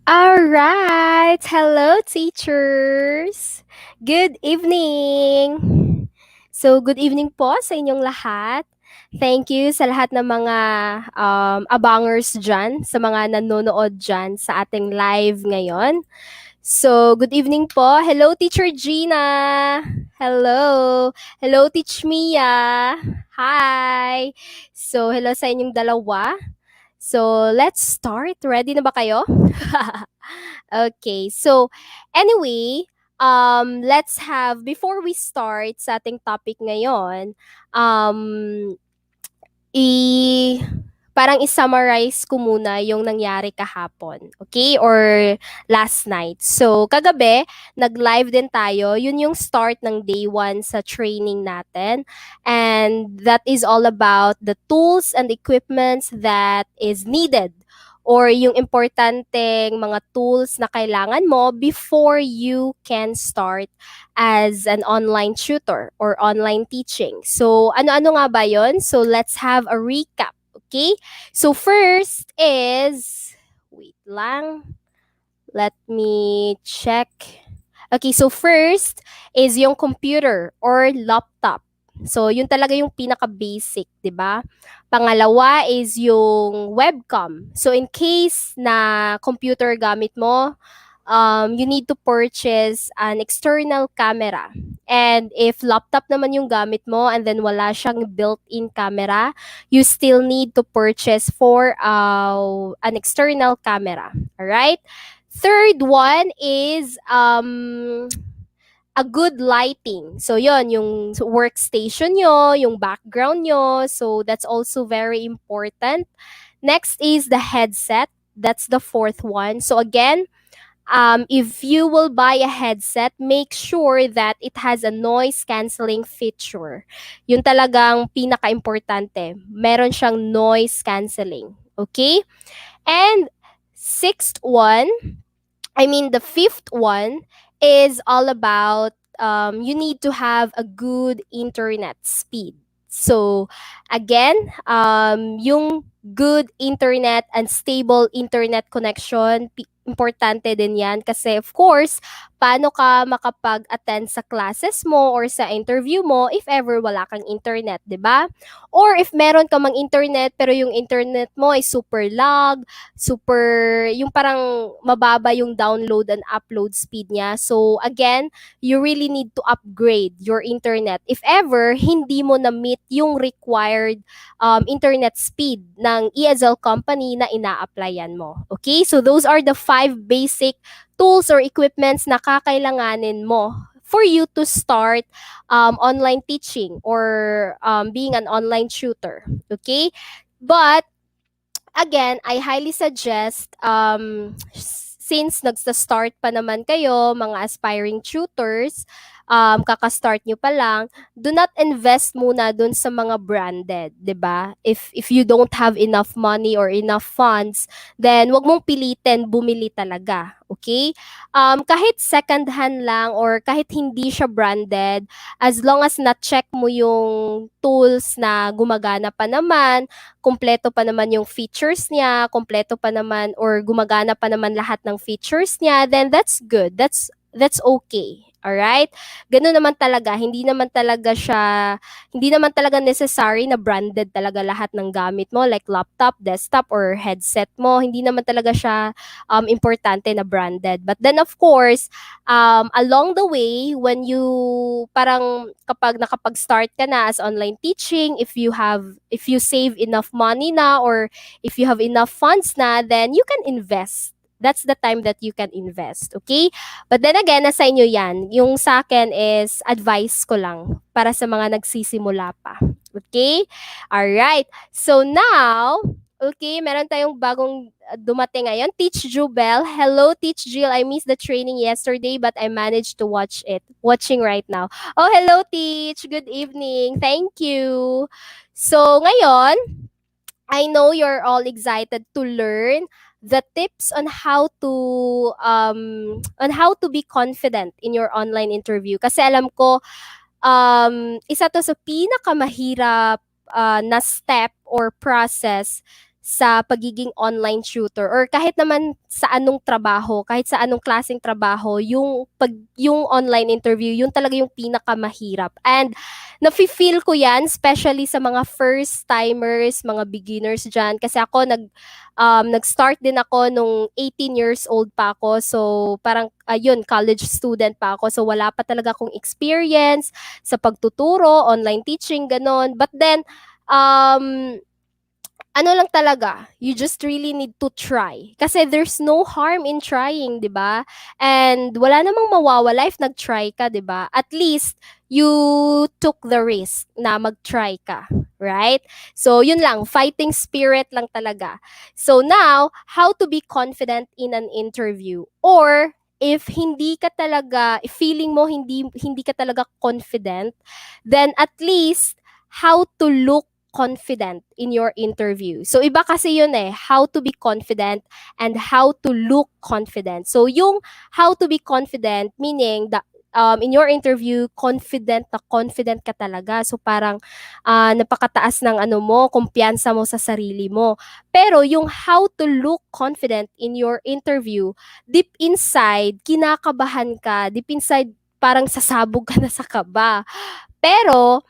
All right. Hello, teachers. Good evening. So, good evening po sa inyong lahat. Thank you sa lahat ng mga abangers dyan, sa mga nanonood dyan sa ating live ngayon. So, good evening po. Hello, Teacher Gina. Hello. Hello, Teach Mia. Hi. So, hello sa inyong dalawa. So, let's start. Ready na ba kayo? Okay. So, anyway, let's have, before we start sa ating topic ngayon, um, i parang i-summarize ko muna yung nangyari kahapon, okay? Or last night. So, kagabi, nag-live din tayo. Yun yung start ng day 1 sa training natin. And that is all about the tools and equipments that is needed or yung importanteng mga tools na kailangan mo before you can start as an online tutor or online teaching. So, ano-ano nga ba yon? So, let's have a recap. Okay? So, first is, wait lang, let me check. Okay, so first is yung computer or laptop. So, yun talaga yung pinaka-basic, di ba? Pangalawa is yung webcam. So, in case na computer gamit mo, you need to purchase an external camera. And if laptop naman yung gamit mo and then wala siyang built-in camera, you still need to purchase for an external camera. Alright? Third one is a good lighting. So yon yung workstation nyo, yung background nyo. So that's also very important. Next is the headset. That's the fourth one. So again, if you will buy a headset, make sure that it has a noise canceling feature. Yun talagang pinaka-importante. Meron siyang noise canceling. Okay? And the fifth one is all about you need to have a good internet speed. So, again, yung good internet and stable internet connection, importante din yan kasi of course, paano ka makapag-attend sa classes mo or sa interview mo if ever wala kang internet, di ba? Or if meron ka mang internet pero yung internet mo ay super lag, yung parang mababa yung download and upload speed niya. So again, you really need to upgrade your internet if ever hindi mo na-meet yung required internet speed ng ESL company na ina-applyan mo. Okay? So those are the 5 basic tools or equipments na kakailanganin mo for you to start online teaching or being an online tutor. Okay? But again, I highly suggest, since nagsa-start pa naman kayo, mga aspiring tutors, kaka-start nyo pa lang, do not invest muna dun sa mga branded, 'di ba? If you don't have enough money or enough funds, then wag mong pilitin bumili talaga, okay? Kahit second hand lang or kahit hindi siya branded, as long as na-check mo yung tools na gumagana pa naman, kumpleto pa naman yung features niya, kumpleto pa naman or gumagana pa naman lahat ng features niya, then that's good. That's okay. Alright? Ganun naman talaga. Hindi naman talaga necessary na branded talaga lahat ng gamit mo, like laptop, desktop, or headset mo. Hindi naman talaga siya importante na branded. But then, of course, along the way, when you, parang kapag nakapag-start ka na as online teaching, if you save enough money na or if you have enough funds na, then you can invest. That's the time that you can invest, okay? But then again, nasa inyo yan. Yung sa akin is advice ko lang para sa mga nagsisimula pa. Okay? Alright. So now, okay, meron tayong bagong dumating ngayon. Teach Jubel. Hello, Teach Jill. I missed the training yesterday but I managed to watch it. Watching right now. Oh, hello, Teach. Good evening. Thank you. So, ngayon, I know you're all excited to learn the tips on how to be confident in your online interview. Kasi alam ko isa to sa pinakamahirap na step or process sa pagiging online tutor or kahit naman sa anong trabaho, kahit sa anong klaseng trabaho, yung online interview, yun talaga yung pinakamahirap. And nafi-feel ko yan, especially sa mga first timers, mga beginners dyan. Kasi ako, nag-start din ako nung 18 years old pa ako. So, parang, ayun, college student pa ako. So, wala pa talaga akong experience sa pagtuturo, online teaching, ganon. But then, um, ano lang talaga, you just really need to try. Kasi there's no harm in trying, di ba? And wala namang mawawala if nag-try ka, di ba? At least, you took the risk na mag-try ka. Right? So, yun lang. Fighting spirit lang talaga. So, now, how to be confident in an interview? Or, if hindi ka talaga, if feeling mo hindi ka talaga confident, then at least, how to look confident in your interview. So iba kasi yun how to be confident and how to look confident. So yung how to be confident meaning that in your interview, confident na confident ka talaga. So parang napakataas ng ano mo, kumpiyansa mo sa sarili mo. Pero yung how to look confident in your interview, deep inside, kinakabahan ka. Deep inside, parang sasabog ka na sa kaba. Pero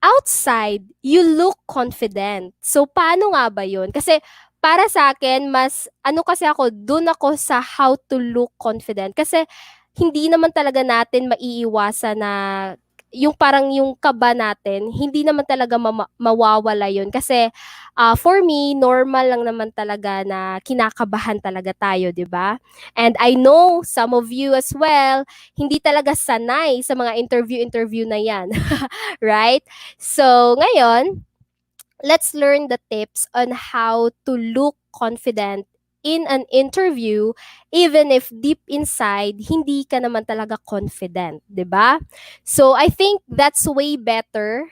outside, you look confident. So, paano nga ba yun? Kasi, para sa akin, mas, ano kasi ako, dun ako sa how to look confident. Kasi, hindi naman talaga natin maiiwasan na yung parang yung kaba natin, hindi naman talaga mawawala yun. Kasi, for me, normal lang naman talaga na kinakabahan talaga tayo, di ba? And I know some of you as well, hindi talaga sanay sa mga interview na yan. Right? So, ngayon, let's learn the tips on how to look confident in an interview even if deep inside hindi ka naman talaga confident, 'di ba? So I think that's way better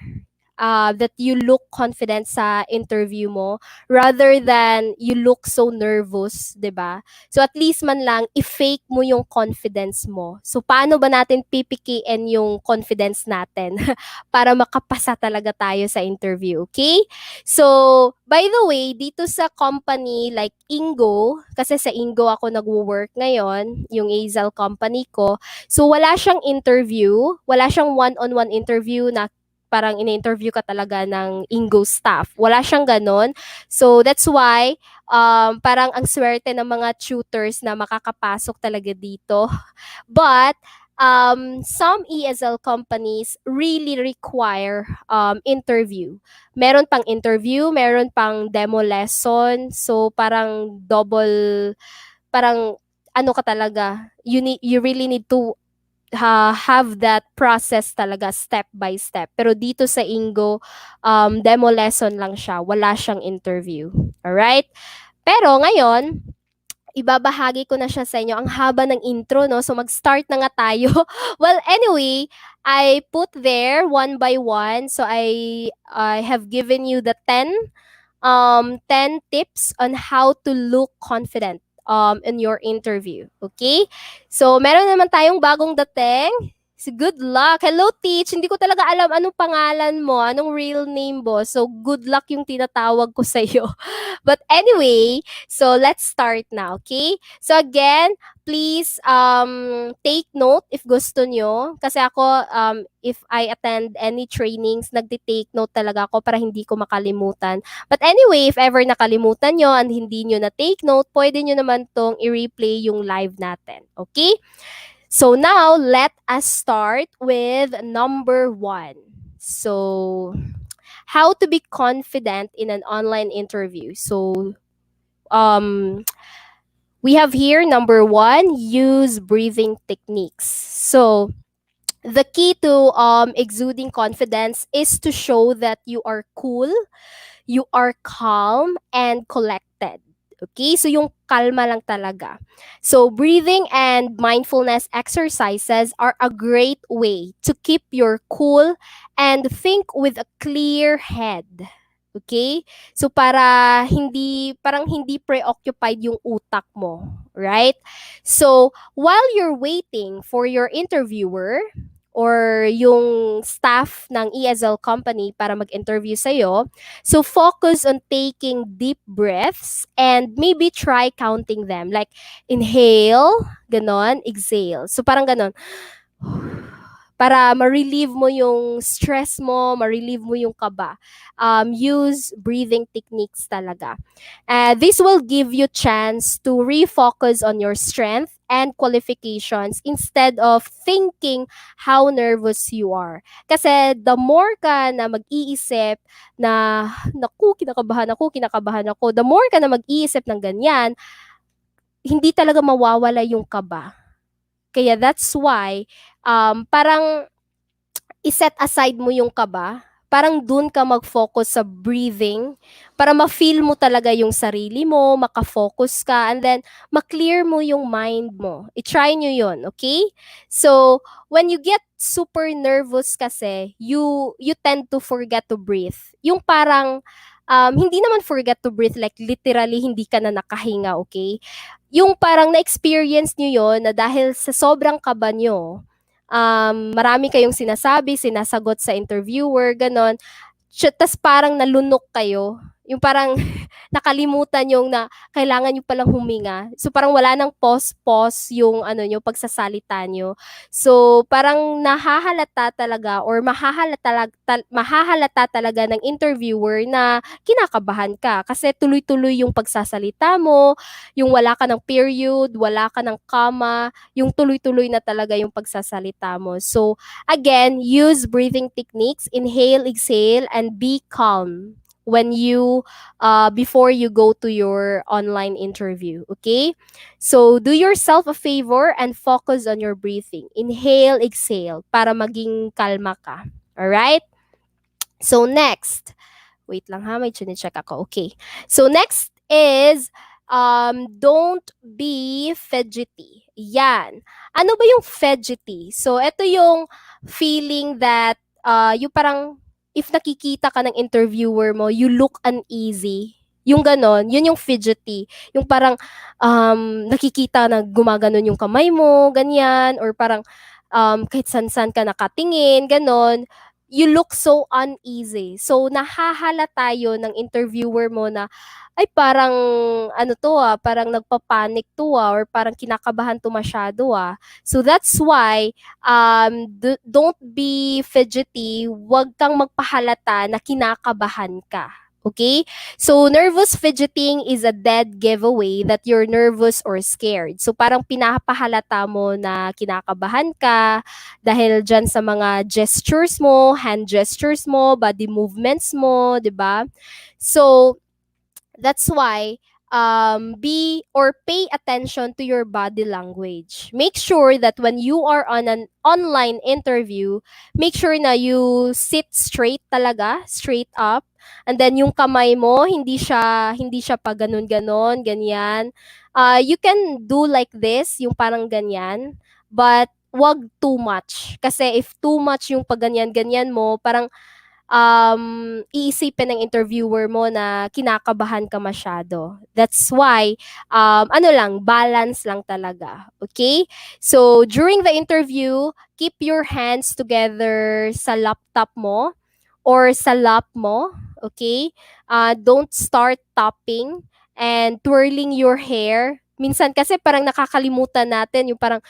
that you look confident sa interview mo rather than you look so nervous, 'di ba? So at least man lang i-fake mo yung confidence mo. So paano ba natin pipikiin yung confidence natin para makapasa talaga tayo sa interview, okay? So, by the way, dito sa company like Ingo, kasi sa Ingo ako nagwo-work ngayon, yung Azel company ko. So wala siyang interview, wala siyang one-on-one interview na parang in-interview ka talaga ng Ingo staff. Wala siyang ganon. So, that's why, parang ang swerte ng mga tutors na makakapasok talaga dito. But, some ESL companies really require interview. Meron pang interview, meron pang demo lesson. So, parang double, parang ano ka talaga, you really need to have that process talaga step by step. Pero dito sa Ingo, demo lesson lang siya. Wala siyang interview. Alright? Pero ngayon, ibabahagi ko na siya sa inyo. Ang haba ng intro, no? So mag-start na nga tayo. Well, anyway, I put there one by one. So I have given you the 10 tips on how to look confident in your interview. Okay? So, meron naman tayong bagong dating. So, good luck. Hello, Teach. Hindi ko talaga alam anong pangalan mo, anong real name mo. So, good luck yung tinatawag ko sa'yo. But anyway, so let's start now, okay? So, again, please take note if gusto nyo. Kasi ako, if I attend any trainings, nagti-take note talaga ako para hindi ko makalimutan. But anyway, if ever nakalimutan nyo and hindi nyo na-take note, pwede nyo naman tong i-replay yung live natin. Okay? So now, let us start with number 1. So, how to be confident in an online interview. So, we have here number 1, use breathing techniques. So, the key to exuding confidence is to show that you are cool, you are calm, and collected. Okay? So, yung kalma lang talaga. So, breathing and mindfulness exercises are a great way to keep your cool and think with a clear head. Okay? So, parang hindi preoccupied yung utak mo. Right? So, while you're waiting for your interviewer, or yung staff ng ESL company para mag-interview sa'yo. So, focus on taking deep breaths and maybe try counting them. Like, inhale, ganon, exhale. So, parang ganon. Para ma-relieve mo yung stress mo, ma-relieve mo yung kaba. Use breathing techniques talaga. This will give you chance to refocus on your strength and qualifications instead of thinking how nervous you are. Kasi the more ka na mag-iisip na, naku, kinakabahan ako, the more ka na mag-iisip ng ganyan, hindi talaga mawawala yung kaba. Kaya that's why, parang iset aside mo yung kaba, parang dun ka mag-focus sa breathing para ma-feel mo talaga yung sarili mo, maka-focus ka, and then ma-clear mo yung mind mo. I-try nyo yun, okay? So, when you get super nervous kasi, you tend to forget to breathe. Yung parang, hindi naman forget to breathe like literally hindi ka na nakahinga, okay? Yung parang na-experience nyo yun na dahil sa sobrang kaba nyo, marami kayong sinasagot sa interviewer, ganon. Tas parang nalunok kayo. Yung parang nakalimutan yung na kailangan nyo palang huminga. So parang wala nang pause yung ano nyo, pagsasalita nyo. So parang nahahalata talaga or mahahalata talaga ng interviewer na kinakabahan ka kasi tuloy-tuloy yung pagsasalita mo, yung wala ka ng period, wala ka ng comma, yung tuloy-tuloy na talaga yung pagsasalita mo. So again, use breathing techniques, inhale, exhale, and be calm when you before you go to your online interview. Okay, so do yourself a favor and focus on your breathing. Inhale, exhale para maging kalma ka. All right, so next, wait lang ha, may chine-check ako. Okay, so next is don't be fidgety. Yan. Ano ba yung fidgety? So ito yung feeling that yung parang if nakikita ka ng interviewer mo, you look uneasy. Yung ganon, yun yung fidgety. Yung parang nakikita na gumaganon yung kamay mo, ganyan, or parang kahit san-san ka nakatingin, ganon, you look so uneasy. So, nahahala tayo ng interviewer mo na, ay parang, ano to parang nagpapanik to or parang kinakabahan to masyado So, that's why, don't be fidgety, wag kang magpahalata na kinakabahan ka. Okay? So, nervous fidgeting is a dead giveaway that you're nervous or scared. So, parang pinapahalata mo na kinakabahan ka dahil dyan sa mga gestures mo, hand gestures mo, body movements mo, di ba? So, that's why be or pay attention to your body language. Make sure that when you are on an online interview, make sure na you sit straight talaga, straight up. And then yung kamay mo, hindi siya pa ganun-ganon, ganyan. You can do like this, yung parang ganyan, but wag too much. Kasi if too much yung pag ganyan-ganyan mo, parang iisipin ng interviewer mo na kinakabahan ka masyado. That's why, ano lang, balance lang talaga. Okay? So, during the interview, keep your hands together sa laptop mo or sa lap mo. Okay? Don't start tapping and twirling your hair. Minsan kasi parang nakakalimutan natin yung parang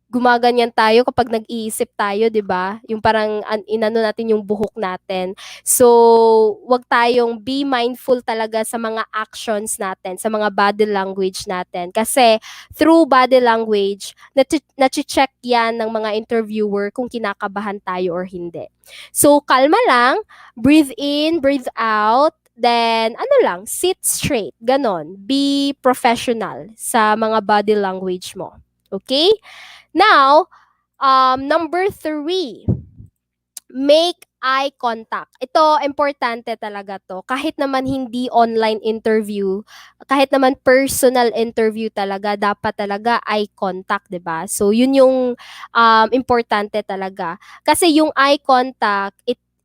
gumaganyan tayo kapag nag-iisip tayo, 'di ba? Yung parang inano natin yung buhok natin. So, wag tayong be mindful talaga sa mga actions natin, sa mga body language natin. Kasi through body language, na-check 'yan ng mga interviewer kung kinakabahan tayo or hindi. So, kalma lang, breathe in, breathe out, then ano lang, sit straight, ganon. Be professional sa mga body language mo. Okay? Now, number 3, make eye contact. Ito, importante talaga to. Kahit naman hindi online interview, kahit naman personal interview talaga, dapat talaga eye contact, 'di ba? So, yun yung importante talaga. Kasi yung eye contact,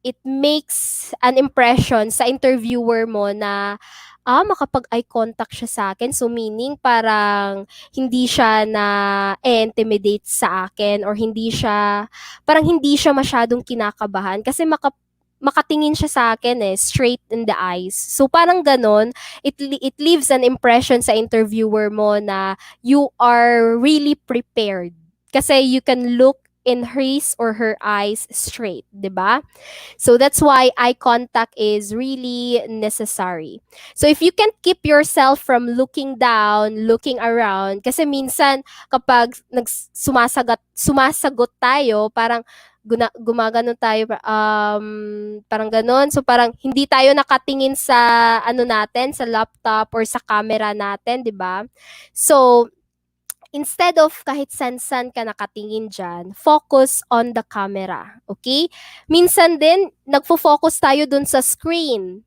it makes an impression sa interviewer mo na makapag-eye contact siya sa akin. So meaning parang hindi siya na intimidate sa akin, or hindi siya masyadong kinakabahan kasi makatingin siya sa akin straight in the eyes. So parang ganon, it leaves an impression sa interviewer mo na you are really prepared. Kasi you can look in his or her eyes straight, 'di ba? So that's why eye contact is really necessary. So if you can keep yourself from looking down, looking around, kasi minsan kapag sumasagot tayo, parang gumaganon tayo, parang ganon. So parang hindi tayo nakatingin sa ano natin, sa laptop or sa camera natin, 'di ba? So instead of kahit san-san ka nakatingin dyan, focus on the camera. Okay? Minsan din, nagfo-focus tayo dun sa screen.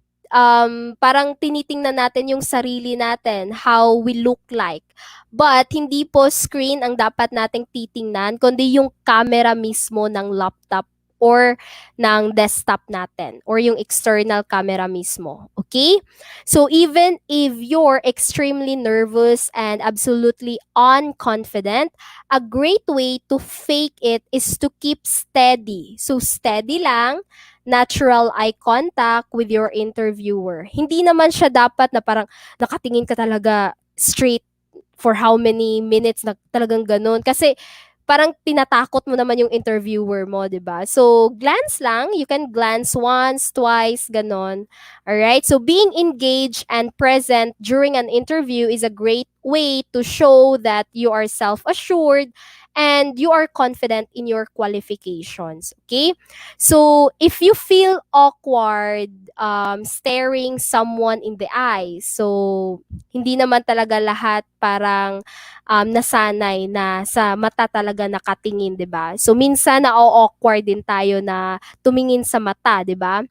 Parang tinitingnan natin yung sarili natin, how we look like. But hindi po screen ang dapat nating titingnan, kundi yung camera mismo ng laptop or ng desktop natin, or yung external camera mismo. Okay? So even if you're extremely nervous and absolutely unconfident, a great way to fake it is to keep steady. So steady lang, natural eye contact with your interviewer. Hindi naman siya dapat na parang nakatingin ka talaga straight for how many minutes na talagang ganun. Kasi parang tinatakot mo naman yung interviewer mo, 'di ba? So, glance lang, you can glance once, twice, ganon. All right? So, being engaged and present during an interview is a great way to show that you are self-assured and you are confident in your qualifications, okay? So, if you feel awkward staring someone in the eyes, so hindi naman talaga lahat parang nasanay na sa mata talaga nakatingin, 'di ba? So minsan na-awkward din tayo na tumingin sa mata, 'di ba?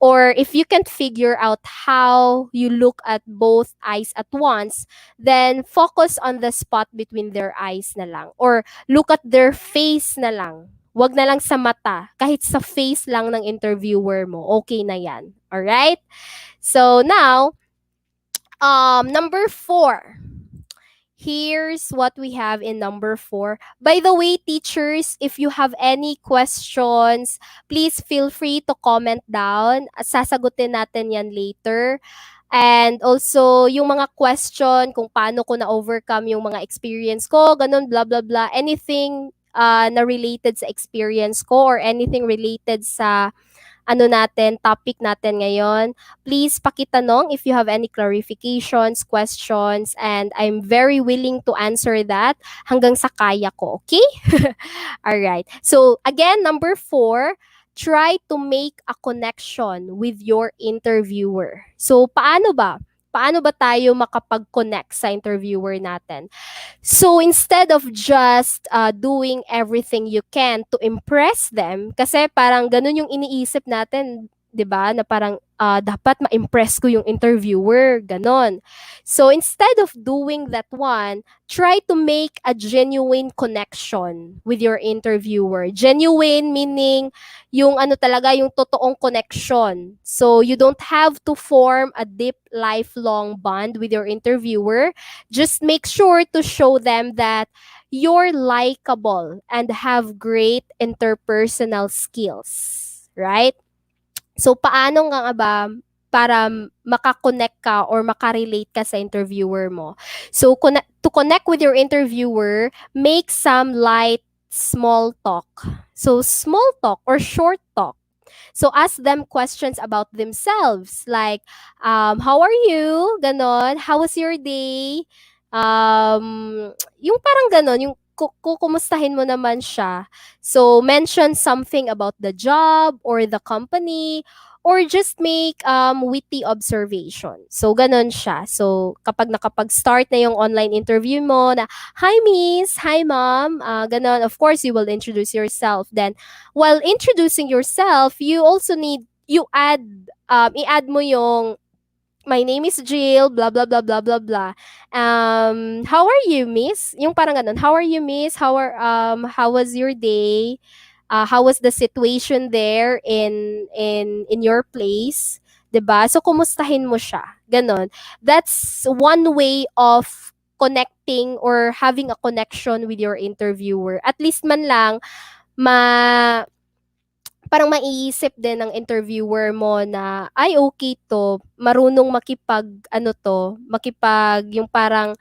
Or if you can't figure out how you look at both eyes at once, then focus on the spot between their eyes na lang. Or look at their face na lang. Wag na lang sa mata. Kahit sa face lang ng interviewer mo, okay na yan. Alright? So now, number 4. Here's what we have in number 4. By the way, teachers, if you have any questions, please feel free to comment down. At sasagutin natin yan later. And also, yung mga question, kung paano ko na-overcome yung mga experience ko, ganun, blah, blah, blah. Anything na related sa experience ko or anything related sa topic natin ngayon. Please pakitanong if you have any clarifications, questions, and I'm very willing to answer that hanggang sa kaya ko, okay? All right. So, again, number 4, try to make a connection with your interviewer. So, paano ba? Paano ba tayo makapag-connect sa interviewer natin? So instead of just doing everything you can to impress them, kasi parang ganun yung iniisip natin, 'di ba? Na parang dapat ma-impress ko yung interviewer, ganon. So instead of doing that one, try to make a genuine connection with your interviewer. Genuine meaning yung talaga yung totoong connection. So you don't have to form a deep lifelong bond with your interviewer. Just make sure to show them that you're likable and have great interpersonal skills, right? So paano nga ba para makakonect ka or makarelate ka sa interviewer mo? So to connect with your interviewer, make some light small talk. So small talk or short talk. So ask them questions about themselves like, how are you? Ganon. How was your day? Yung parang ganon, yung kukumustahin mo naman siya. So mention something about the job or the company, or just make witty observation. So ganon siya. So kapag nakapag-start na yung online interview mo na, hi miss, hi ma'am, ganon, of course you will introduce yourself. Then while introducing yourself, you also i-add mo yung, my name is Jill, blah, blah, blah, blah, blah, blah. How are you, miss? Yung parang ganun, how are you, miss? How was your day? how was the situation there in your place, 'di ba? So kumustahin mo siya. Ganon. That's one way of connecting or having a connection with your interviewer. At least man lang ma parang maiisip din ng interviewer mo na ay okay to, marunong makipag ano to, makipag yung parang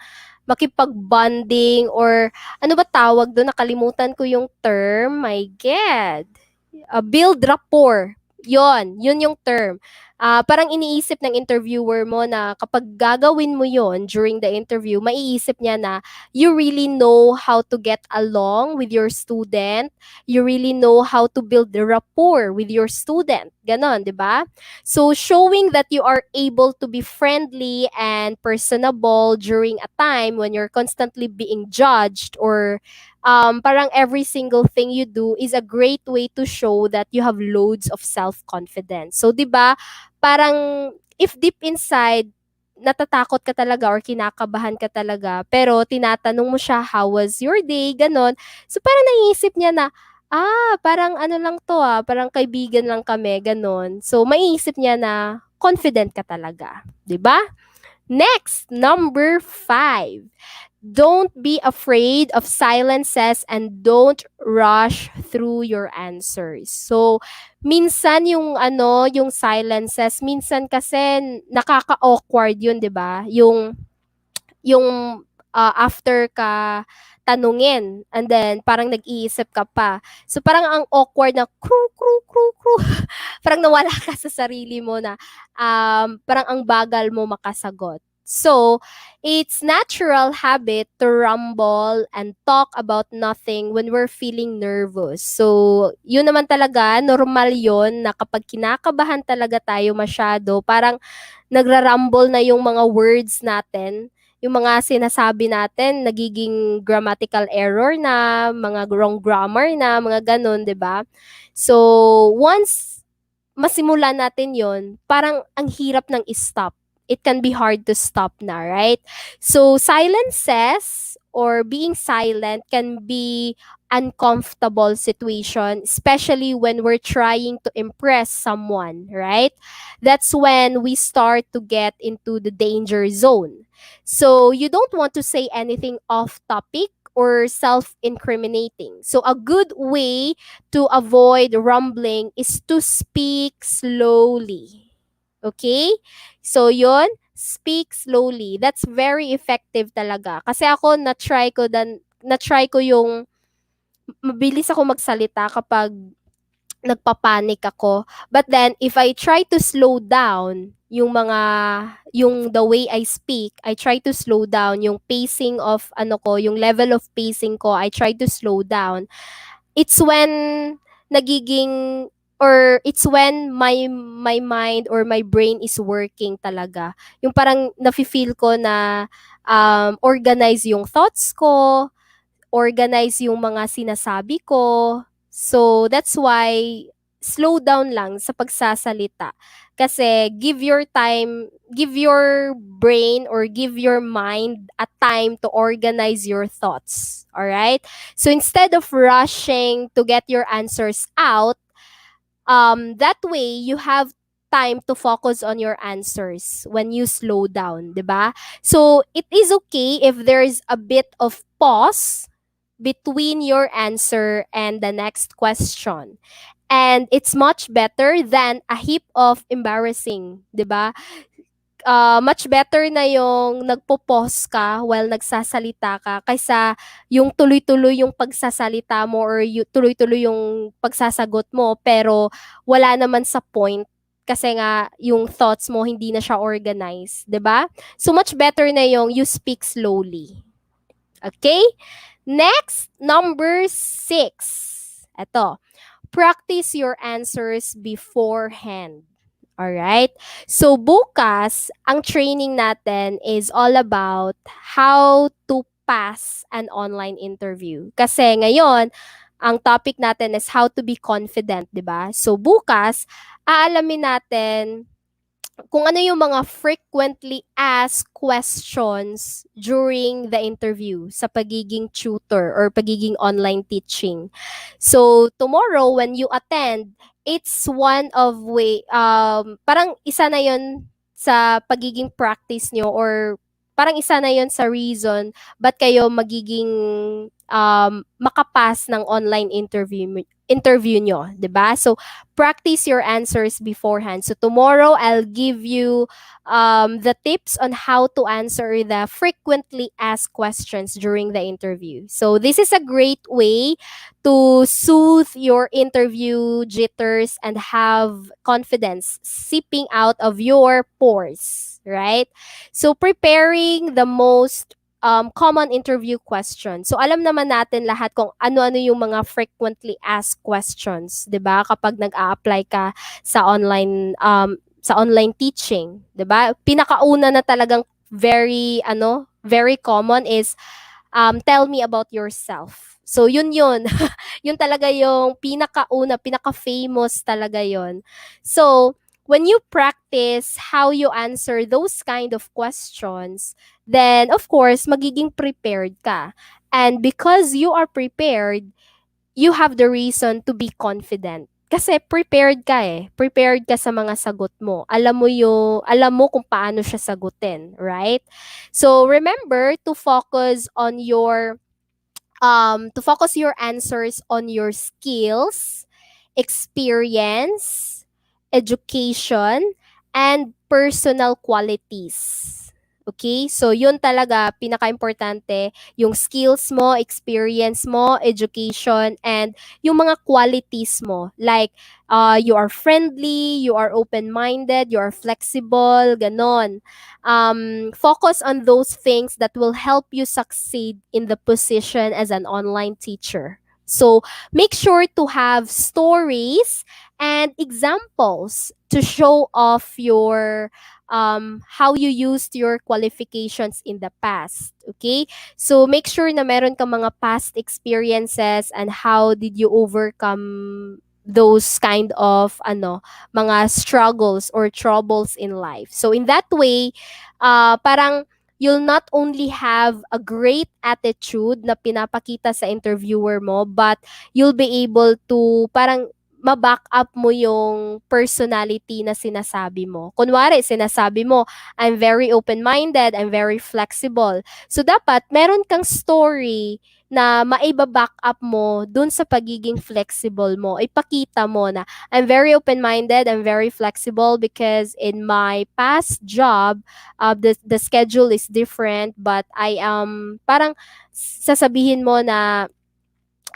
makipag-bonding or ano ba tawag doon, nakalimutan ko yung term, my God. Build rapport. Yun yung term. Parang iniisip ng interviewer mo na kapag gagawin mo yon during the interview, maiisip niya na you really know how to get along with your student. You really know how to build the rapport with your student. Ganon, di ba? So, showing that you are able to be friendly and personable during a time when you're constantly being judged or parang every single thing you do is a great way to show that you have loads of self-confidence. So, di ba, parang if deep inside, natatakot ka talaga or kinakabahan ka talaga, pero tinatanong mo siya, how was your day, ganon. So, parang naiisip niya na, parang ano lang to parang kaibigan lang kami, ganon. So, maiisip niya na confident ka talaga. 'Di ba? Next, number 5. Don't be afraid of silences and don't rush through your answers. So, minsan yung ano, yung silences, minsan kasi nakaka-awkward yun, 'di ba? Yung after ka tanungin and then parang nag-iisip ka pa. So parang ang awkward na crew crew crew crew. Parang nawala ka sa sarili mo na parang ang bagal mo makasagot. So, it's natural habit to rumble and talk about nothing when we're feeling nervous. So, yun naman talaga, normal yun na kapag kinakabahan talaga tayo masyado, parang nagra-rumble na yung mga words natin, yung mga sinasabi natin, nagiging grammatical error na, mga wrong grammar na, mga ganun, 'di ba? So, once masimulan natin yon, parang ang hirap ng stop. It can be hard to stop na, right? So, silences or being silent can be uncomfortable situation, especially when we're trying to impress someone, right? That's when we start to get into the danger zone. So, you don't want to say anything off topic or self-incriminating. So, a good way to avoid rumbling is to speak slowly. Okay? So, yon, speak slowly. That's very effective talaga. Kasi ako, na-try ko yung, mabilis ako magsalita kapag nagpapanik ako. But then, if I try to slow down yung the way I speak, I try to slow down yung pacing of ano ko, yung level of pacing ko, I try to slow down. It's when nagiging or it's when my mind or my brain is working talaga. Yung parang nafi-feel ko na organize yung thoughts ko, organize yung mga sinasabi ko. So, that's why slow down lang sa pagsasalita. Kasi give your brain or give your mind a time to organize your thoughts. All right? So, instead of rushing to get your answers out, that way you have time to focus on your answers when you slow down, 'di ba? So, it is okay if there is a bit of pause between your answer and the next question. And it's much better than a heap of embarrassing, 'di ba? Much better na yung nagpo-pause ka while nagsasalita ka kaysa yung tuloy-tuloy yung pagsasalita mo or tuloy-tuloy yung pagsasagot mo pero wala naman sa point kasi nga yung thoughts mo hindi na siya organized, 'di ba? So much better na yung you speak slowly. Okay? Next, number 6. Ito, practice your answers beforehand. Alright? So, bukas, ang training natin is all about how to pass an online interview. Kasi ngayon, ang topic natin is how to be confident, di ba? So, bukas, aalamin natin kung ano yung mga frequently asked questions during the interview sa pagiging tutor or pagiging online teaching. So tomorrow when you attend, it's one of way parang isa na yon sa pagiging practice nyo, or parang isa na yon sa reason ba't kayo magiging makapas ng online interview nyo, 'di ba? So practice your answers beforehand. So tomorrow I'll give you the tips on how to answer the frequently asked questions during the interview. So this is a great way to soothe your interview jitters and have confidence seeping out of your pores, right? So preparing the most common interview question. So alam naman natin lahat kung ano-ano yung mga frequently asked questions, 'di ba? Kapag nag-a-apply ka sa online teaching, 'di ba? Pinakauna na talagang very common is tell me about yourself. So yun. Yun talaga yung pinakauna, pinaka-famous talaga yun. So, when you practice how you answer those kind of questions, then of course, magiging prepared ka. And because you are prepared, you have the reason to be confident. Kasi prepared ka eh. Prepared ka sa mga sagot mo. Alam mo kung paano siya sagutin, right? So remember to focus your answers on your skills, experience, education, and personal qualities. Okay? So, yun talaga, pinaka-importante, yung skills mo, experience mo, education, and yung mga qualities mo. Like, you are friendly, you are open-minded, you are flexible, ganon. Focus on those things that will help you succeed in the position as an online teacher. So make sure to have stories and examples to show off your how you used your qualifications in the past. Okay? So make sure na meron ka mga past experiences and how did you overcome those kind of mga struggles or troubles in life. So in that way, parang you'll not only have a great attitude na pinapakita sa interviewer mo, but you'll be able to parang ma-back up mo yung personality na sinasabi mo. Kunwari, sinasabi mo, I'm very open-minded, I'm very flexible. So, dapat meron kang story na maiba-back up mo dun sa pagiging flexible mo. Ipakita mo na I'm very open-minded, I'm very flexible because in my past job, the schedule is different, but I am parang sasabihin mo na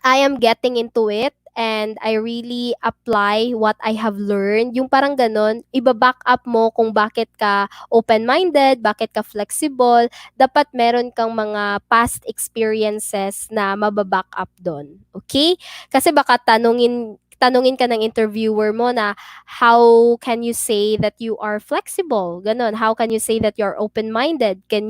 I am getting into it and I really apply what I have learned. Yung parang ganun, iba-back up mo kung bakit ka open-minded, bakit ka flexible. Dapat meron kang mga past experiences na mababack up doon. Okay? Kasi baka tanungin ka ng interviewer mo na how can you say that you are flexible? Ganon. How can you say that you're open-minded? Do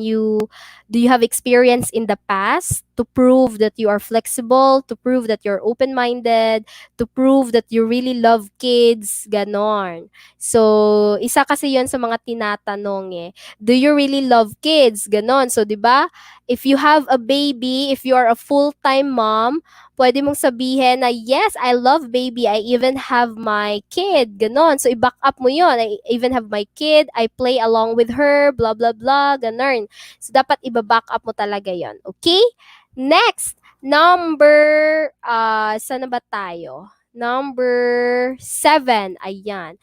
you have experience in the past to prove that you are flexible, to prove that you're open-minded, to prove that you really love kids, ganon. So, isa kasi yon sa mga tinatanong eh. Do you really love kids? Ganon. So, di ba? If you have a baby, if you are a full-time mom, pwede mong sabihin na, yes, I love baby. I even have my kid. Ganon. So, i-back up mo yon. I even have my kid. I play along with her. Blah, blah, blah. Ganon. So, dapat iba-back up mo talaga yon. Okay? Next, saan na ba tayo? Number 7, ayan.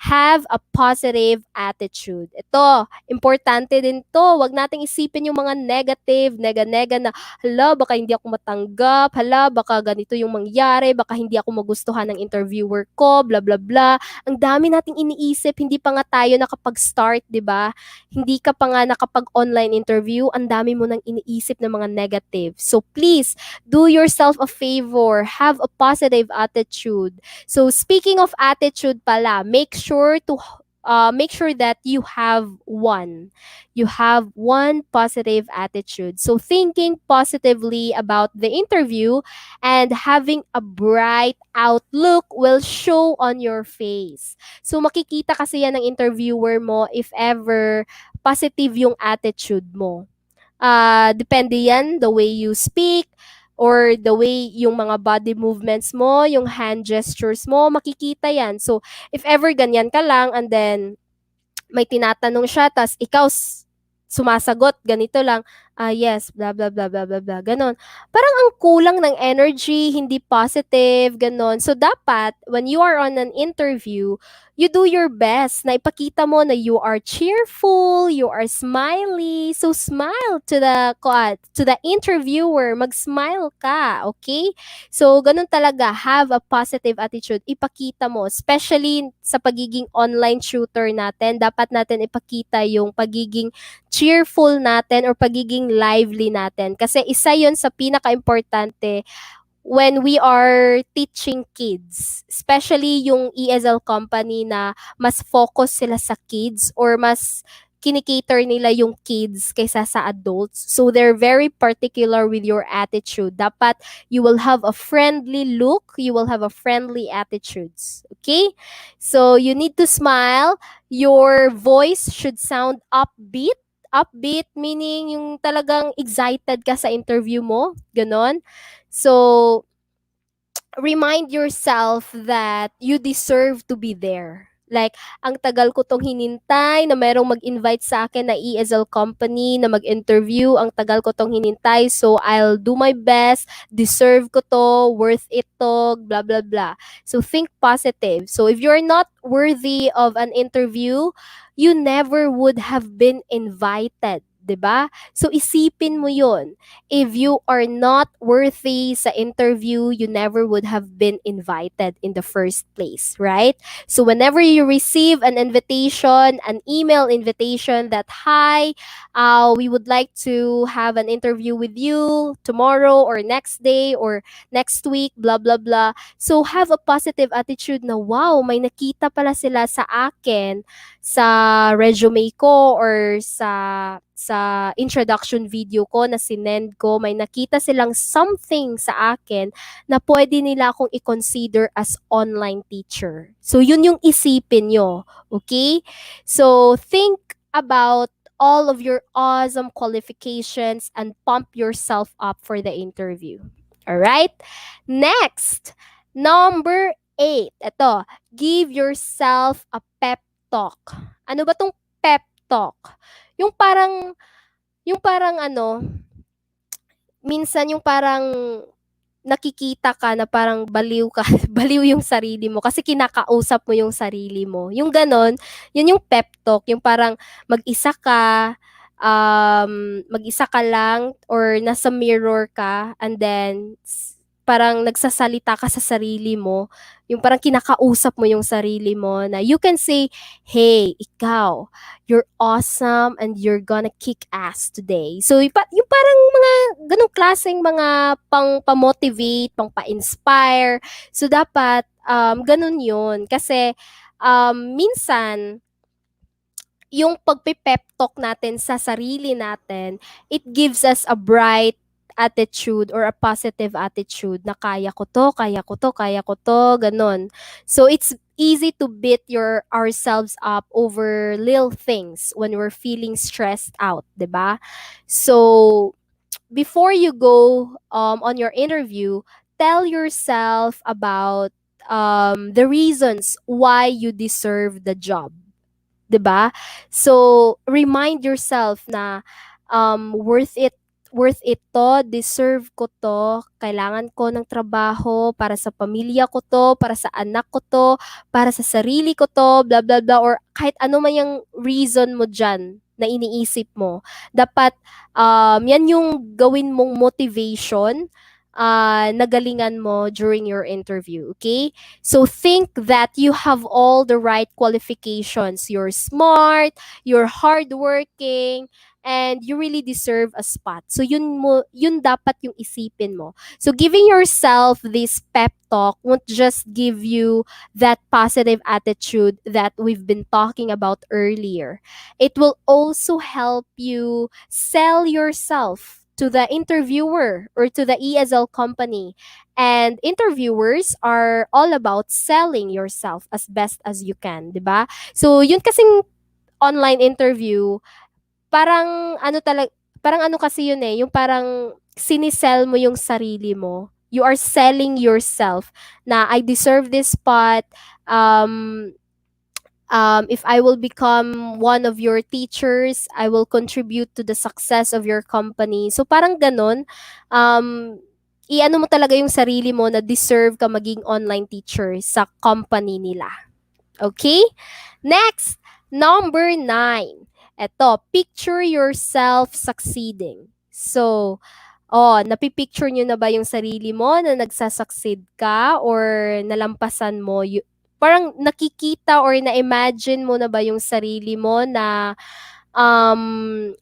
Have a positive attitude. Ito, importante din to. Huwag nating isipin yung mga negative, nega-nega na, hala, baka hindi ako matanggap, hala, baka ganito yung mangyari, baka hindi ako magustuhan ng interviewer ko, bla bla bla. Ang dami nating iniisip, hindi pa nga tayo nakapag-start, di ba? Hindi ka pa nga nakapag-online interview, ang dami mo nang iniisip ng mga negative. So please, do yourself a favor, have a positive attitude. So speaking of attitude pala, make sure make sure that you have one positive attitude. So thinking positively about the interview and having a bright outlook will show on your face. So makikita kasi yan ng interviewer mo if ever positive yung attitude mo. Depende yan, the way you speak, or the way yung mga body movements mo, yung hand gestures mo, makikita yan. So, if ever ganyan ka lang, and then may tinatanong siya, tas ikaw sumasagot, ganito lang, yes, blah, blah, blah, blah, blah, blah, ganon. Parang ang kulang ng energy, hindi positive, ganon. So, dapat, when you are on an interview, you do your best na ipakita mo na you are cheerful, you are smiley. So, smile to the interviewer. Mag-smile ka, okay? So, ganun talaga. Have a positive attitude. Ipakita mo. Especially sa pagiging online shooter natin, dapat natin ipakita yung pagiging cheerful natin or pagiging lively natin. Kasi isa yon sa pinaka-importante when we are teaching kids, especially yung ESL company na mas focus sila sa kids or mas kinikater nila yung kids kaysa sa adults. So they're very particular with your attitude. Dapat you will have a friendly look, you will have a friendly attitudes. Okay? So you need to smile. Your voice should sound upbeat. Upbeat meaning yung talagang excited ka sa interview mo. Ganon. So, remind yourself that you deserve to be there. Like, ang tagal ko tong hinintay na merong mag-invite sa akin na ESL company na mag-interview. Ang tagal ko tong hinintay. So, I'll do my best. Deserve ko to. Worth it to. Blah, blah, blah. So, think positive. So, if you're not worthy of an interview, you never would have been invited. 'Di ba? So, isipin mo yun. If you are not worthy sa interview, you never would have been invited in the first place, right? So whenever you receive an invitation, an email invitation that, hi, we would like to have an interview with you tomorrow or next day or next week, blah, blah, blah. So have a positive attitude na, wow, may nakita pala sila sa akin sa resume ko or sa introduction video ko na sinend ko, may nakita silang something sa akin na pwede nila akong i-consider as online teacher. So, yun yung isipin nyo. Okay? So, think about all of your awesome qualifications and pump yourself up for the interview. Alright? Next, number 8. Ito, give yourself a pep talk. Ano ba tong pep talk? Yung parang ano, minsan yung parang nakikita ka na parang baliw ka, baliw yung sarili mo kasi kinakausap mo yung sarili mo. Yung ganon, yun yung pep talk, yung parang mag-isa ka, mag-isa ka lang or nasa mirror ka and then parang nagsasalita ka sa sarili mo, yung parang kinakausap mo yung sarili mo na you can say, hey, ikaw, you're awesome and you're gonna kick ass today. So, yung parang mga ganong klaseng mga pang-motivate, pang-pa-inspire. So, dapat ganon yun. Kasi minsan, yung pagpipep talk natin sa sarili natin, it gives us a bright attitude or a positive attitude na kaya ko to, kaya ko to, kaya ko to, ganon. So it's easy to beat ourselves up over little things when we're feeling stressed out, 'di ba? So before you go on your interview, tell yourself about the reasons why you deserve the job. 'Di ba? So, remind yourself na worth it to, deserve ko to, kailangan ko ng trabaho para sa pamilya ko to, para sa anak ko to, para sa sarili ko to, blah blah blah or kahit ano man yung reason mo diyan na iniisip mo. Dapat yan yung gawin mong motivation nagalingan mo during your interview. Okay? So think that you have all the right qualifications. You're smart, you're hardworking, and you really deserve a spot. So yun dapat yung isipin mo. So giving yourself this pep talk won't just give you that positive attitude that we've been talking about earlier. It will also help you sell yourself to the interviewer or to the ESL company. And interviewers are all about selling yourself as best as you can, 'di ba? So, yun kasing online interview, parang ano talaga, parang ano kasi yun eh, yung parang sinisell mo yung sarili mo. You are selling yourself na I deserve this spot. Um, if I will become one of your teachers, I will contribute to the success of your company. So parang ganun, i-ano mo talaga yung sarili mo na deserve ka maging online teacher sa company nila. Okay? Next, number 9. Ito, picture yourself succeeding. So, napipicture nyo na ba yung sarili mo na nagsasucceed ka or nalampasan mo? Parang nakikita or na-imagine mo na ba yung sarili mo na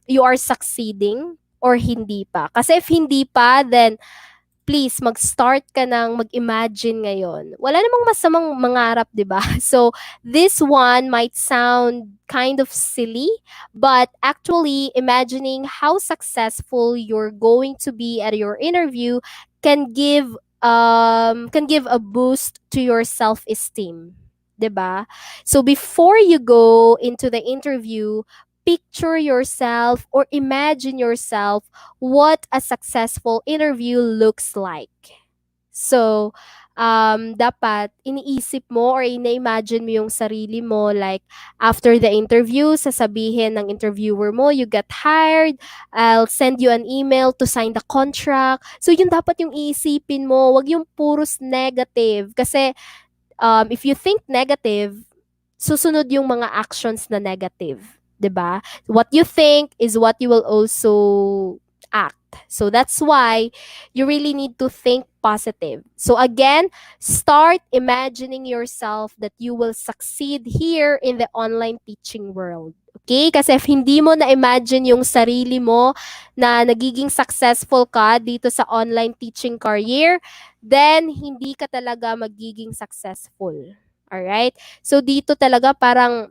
you are succeeding or hindi pa? Kasi if hindi pa, then please mag-start ka ng mag-imagine ngayon. Wala namang masamang mangarap, 'di ba? So, this one might sound kind of silly, but actually imagining how successful you're going to be at your interview can give a boost to your self-esteem. 'Di ba? So before you go into the interview, picture yourself or imagine yourself what a successful interview looks like. So, dapat iniisip mo or ina-imagine mo yung sarili mo like after the interview, sasabihin ng interviewer mo, you got hired, I'll send you an email to sign the contract. So, yun dapat yung iisipin mo, wag yung puros negative. Kasi, if you think negative, susunod yung mga actions na negative. 'Di ba? What you think is what you will also act. So that's why you really need to think positive. So again, start imagining yourself that you will succeed here in the online teaching world. Okay? Kasi if hindi mo na-imagine yung sarili mo na nagiging successful ka dito sa online teaching career, then hindi ka talaga magiging successful. Alright? So dito talaga parang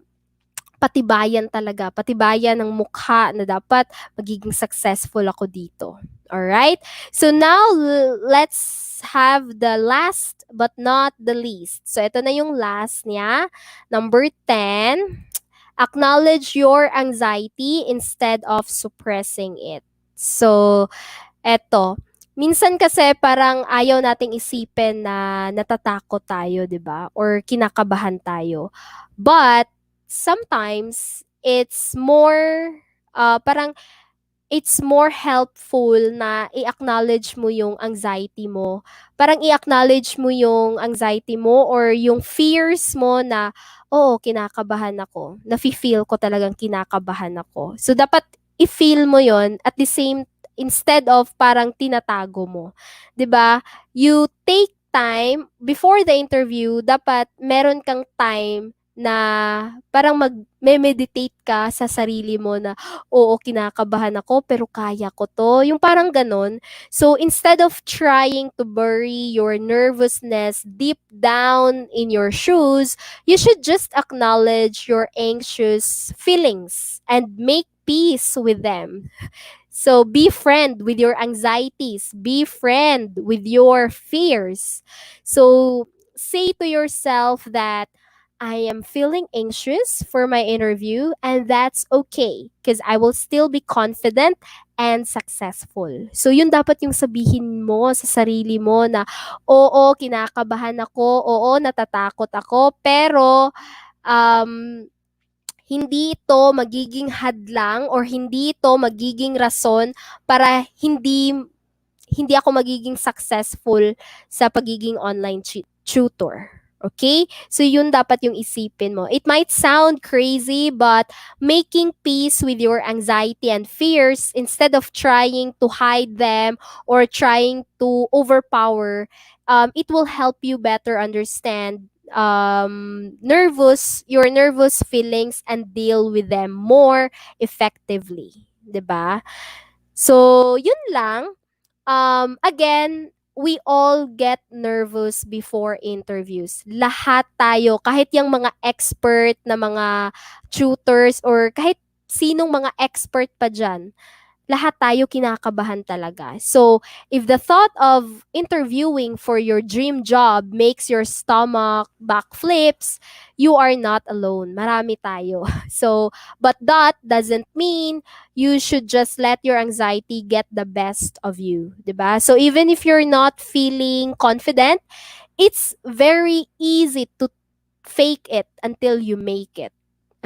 patibayan ng mukha na dapat magiging successful ako dito. Alright? So now, let's have the last but not the least. So ito na yung last niya. Number 10, acknowledge your anxiety instead of suppressing it. So, eto, minsan kasi parang ayaw nating isipin na natatakot tayo, 'di ba? Or kinakabahan tayo. But sometimes parang it's more helpful na i-acknowledge mo yung anxiety mo. Parang i-acknowledge mo yung anxiety mo or yung fears mo na, oo, kinakabahan ako. Nafi-feel ko talagang kinakabahan ako. So, dapat i-feel mo yon at the same, instead of parang tinatago mo. 'Di ba? You take time, before the interview, dapat meron kang time na parang mag-meditate ka sa sarili mo na, oo, kinakabahan ako, pero kaya ko to. Yung parang ganun. So, instead of trying to bury your nervousness deep down in your shoes, you should just acknowledge your anxious feelings and make peace with them. So, be friend with your anxieties. Be friend with your fears. So, say to yourself that I am feeling anxious for my interview, and that's okay because I will still be confident and successful. So, yun dapat yung sabihin mo sa sarili mo na, oo, kinakabahan ako, oo, natatakot ako, pero um, hindi ito magiging hadlang or hindi ito magiging rason para hindi ako magiging successful sa pagiging online tutor. Okay? So yun dapat yung isipin mo. It might sound crazy, but making peace with your anxiety and fears instead of trying to hide them or trying to overpower, it will help you better understand your nervous feelings and deal with them more effectively. 'Di ba? So, yun lang. Again, we all get nervous before interviews. Lahat tayo, kahit yung mga expert na mga tutors or kahit sinong mga expert pa dyan, lahat tayo kinakabahan talaga. So, if the thought of interviewing for your dream job makes your stomach backflips, you are not alone. Marami tayo. So, but that doesn't mean you should just let your anxiety get the best of you, 'di ba? So, even if you're not feeling confident, it's very easy to fake it until you make it.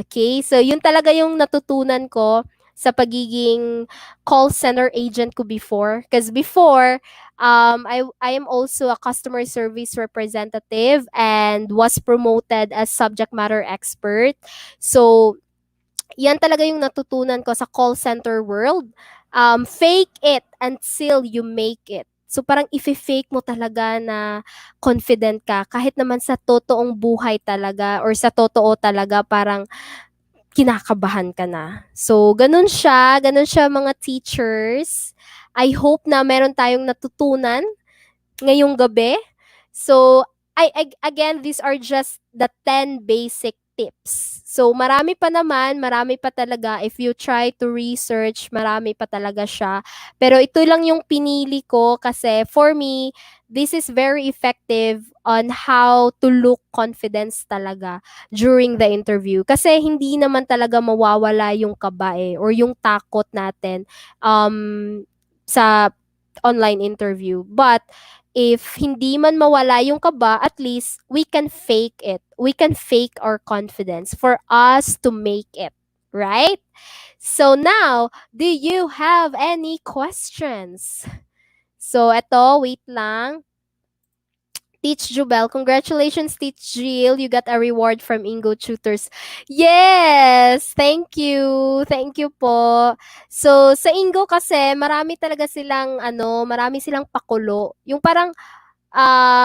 Okay? So, yun talaga yung natutunan ko sa pagiging call center agent ko before. Because before, I am also a customer service representative and was promoted as subject matter expert. So, yan talaga yung natutunan ko sa call center world. Fake it until you make it. So parang ifi-fake mo talaga na confident ka kahit naman sa totoong buhay talaga or sa totoo talaga parang kinakabahan ka na. So ganun siya mga teachers. I hope na meron tayong natutunan ngayong gabi. So, again, these are just the 10 basic tips. So, marami pa talaga. If you try to research, marami pa talaga siya. Pero ito lang yung pinili ko kasi for me, this is very effective on how to look confidence talaga during the interview. Kasi hindi naman talaga mawawala yung kaba or yung takot natin sa online interview. But if hindi man mawala yung kaba, at least we can fake it. We can fake our confidence for us to make it. Right? So now, do you have any questions? So, eto, wait lang. Teach Jubel. Congratulations, Teach Jill. You got a reward from Ingo Tutors. Yes! Thank you. Thank you po. So, sa Ingo kasi, marami silang pakulo. Yung parang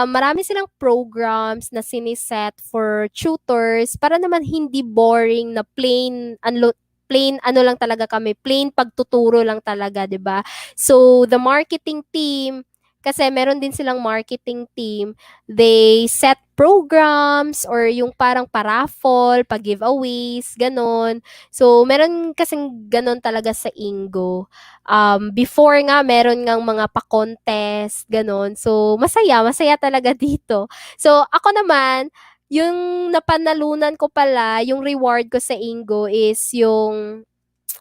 marami silang programs na siniset for tutors para naman hindi boring na plain ano lang talaga kami, plain pagtuturo lang talaga, 'di ba? So the marketing team kasi meron din silang marketing team, they set programs or yung parang paraffol, pag-giveaways, ganon. So, meron kasing ganon talaga sa Ingo. Before nga, meron ngang mga pa-contest, ganon. So, masaya talaga dito. So, ako naman, yung napanalunan ko pala, yung reward ko sa Ingo is yung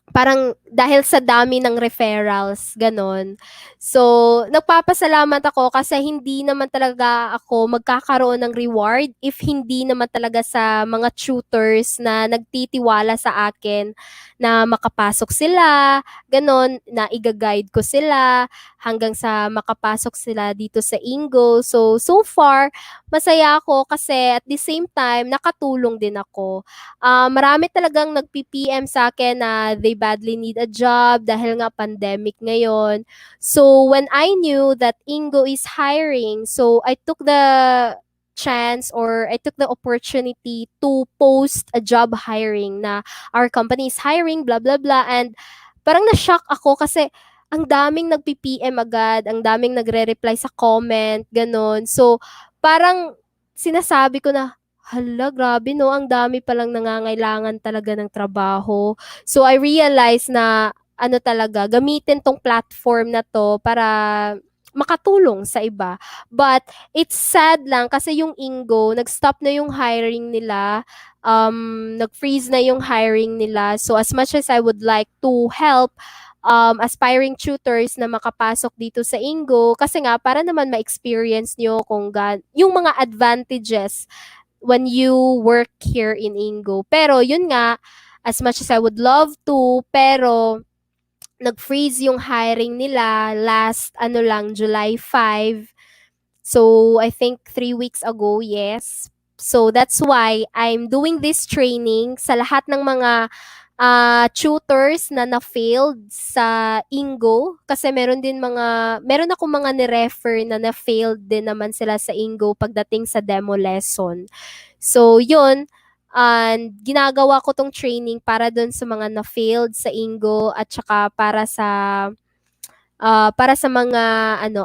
parang dahil sa dami ng referrals, ganon. So, nagpapasalamat ako kasi hindi naman talaga ako magkakaroon ng reward if hindi naman talaga sa mga tutors na nagtitiwala sa akin na makapasok sila, ganon, na iga-guide ko sila hanggang sa makapasok sila dito sa Ingo. So, so far, masaya ako kasi at the same time, nakatulong din ako. Marami talagang nagpi-PM sa akin na they badly need a job dahil nga pandemic ngayon. So, when I knew that Ingo is hiring, so I took the chance or I took the opportunity to post a job hiring na our company is hiring, blah, blah, blah. And parang na-shock ako kasi ang daming nagpi-PM agad, ang daming nagre-reply sa comment, ganun. So, parang sinasabi ko na, hala, grabe no, ang dami palang nangangailangan talaga ng trabaho. So I realized na ano talaga, gamitin tong platform na to para makatulong sa iba. But it's sad lang kasi yung Ingo, nag-stop na yung hiring nila, nag-freeze na yung hiring nila. So as much as I would like to help aspiring tutors na makapasok dito sa Ingo, kasi nga para naman ma-experience nyo kung yung mga advantages when you work here in Ingo. Pero yun nga, as much as I would love to, pero nag-freeze yung hiring nila last July 5. So I think 3 weeks ago, yes. So that's why I'm doing this training sa lahat ng mga tutors na na-failed sa Ingo kasi meron akong mga ni-refer na na-failed din naman sila sa Ingo pagdating sa demo lesson. So, yun, and ginagawa ko tong training para dun sa mga na-failed sa Ingo at saka para sa mga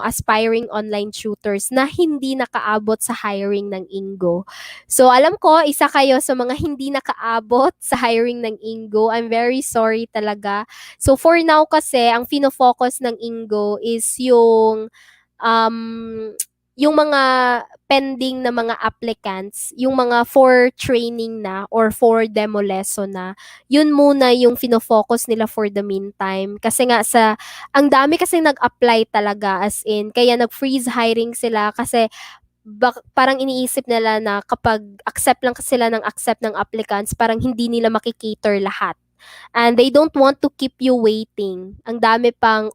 aspiring online tutors na hindi nakaabot sa hiring ng Ingo. So alam ko isa kayo sa mga hindi nakaabot sa hiring ng Ingo. I'm very sorry talaga. So for now kasi ang fino-focus ng Ingo is um, yung mga pending na mga applicants, yung mga for training na or for demo lesson na, yun muna yung fino-focus nila for the meantime. Kasi nga ang dami kasi nag-apply talaga as in, kaya nag-freeze hiring sila kasi parang iniisip nila na kapag accept lang sila ng accept ng applicants, parang hindi nila makikater lahat. And they don't want to keep you waiting. Ang dami pang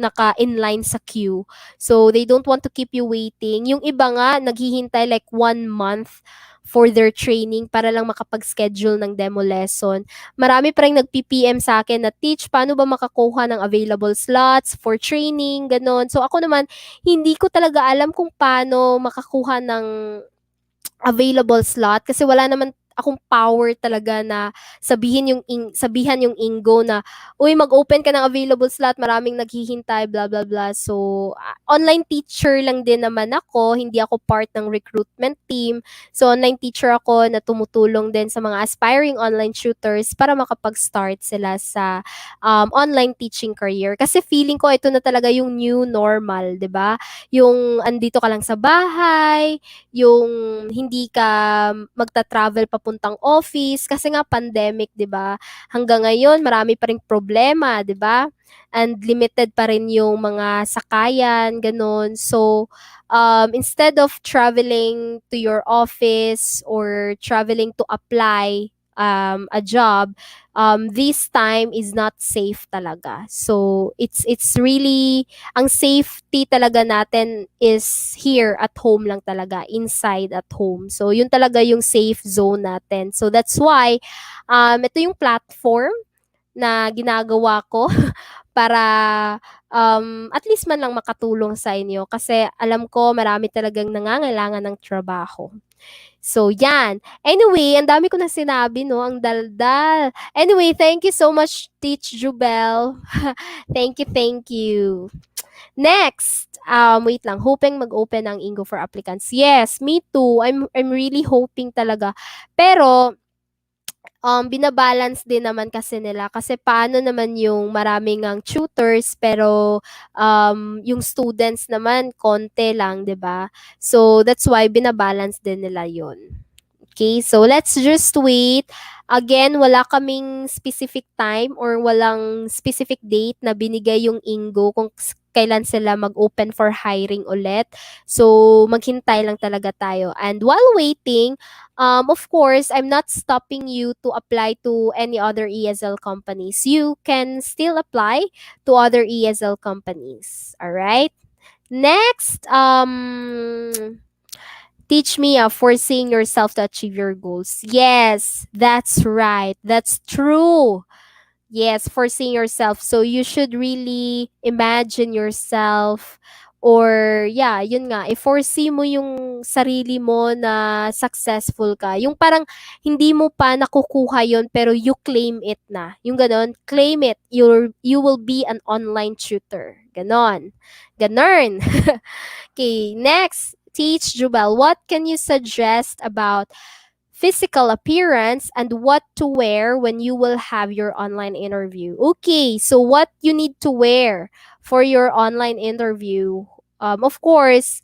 naka-inline sa queue. So, they don't want to keep you waiting. Yung iba nga, naghihintay like 1 month for their training para lang makapag-schedule ng demo lesson. Marami pa rin nag-PPM sa akin na, "Teach, paano ba makakuha ng available slots for training?" Ganon. So, ako naman, hindi ko talaga alam kung paano makakuha ng available slot kasi wala naman akong power talaga na sabihan yung Ingo na, "Uy, mag-open ka ng available slot, maraming naghihintay, blah blah blah." So, online teacher lang din naman ako, hindi ako part ng recruitment team. So, online teacher ako na tumutulong din sa mga aspiring online tutors para makapag-start sila sa online teaching career. Kasi feeling ko ito na talaga yung new normal, 'di ba? Yung andito ka lang sa bahay, yung hindi ka magta-travel papuntang office kasi nga pandemic, 'di ba? Hanggang ngayon marami pa ring problema, 'di ba? And limited pa rin yung mga sakayan, ganun. So, instead of traveling to your office or traveling to apply a job, this time is not safe talaga. So, it's really ang safety talaga natin is here at home lang talaga, inside at home. So, yun talaga yung safe zone natin. So, that's why, ito yung platform na ginagawa ko para at least man lang makatulong sa inyo kasi alam ko marami talagang nangangailangan ng trabaho. So, yan. Anyway, ang dami ko na sinabi, no? Ang daldal. Anyway, thank you so much, Teach Jubel. Thank you, thank you. Next, wait lang, hoping mag-open ang Ingo for applicants. Yes, me too. I'm really hoping talaga. Pero binabalance din naman kasi nila kasi paano naman yung maraming ang tutors pero yung students naman konti lang, 'di ba? So that's why binabalance din nila 'yon. Okay, so let's just wait. Again, wala kaming specific time or walang specific date na binigay yung Ingo kung kailan sila mag-open for hiring ulit. So, maghintay lang talaga tayo. And while waiting, of course, I'm not stopping you to apply to any other ESL companies. You can still apply to other ESL companies. All right? Next, teach me forcing yourself to achieve your goals. Yes, that's right. That's true. Yes, forcing yourself. So you should really imagine yourself or yeah, yun nga, i-foresee mo yung sarili mo na successful ka. Yung parang hindi mo pa nakukuha yun pero you claim it na. Yung ganon, claim it. You will be an online tutor. Ganon. Ganon. Okay, next. Teach Jubel, what can you suggest about physical appearance and what to wear when you will have your online interview? Okay, so what you need to wear for your online interview? Of course,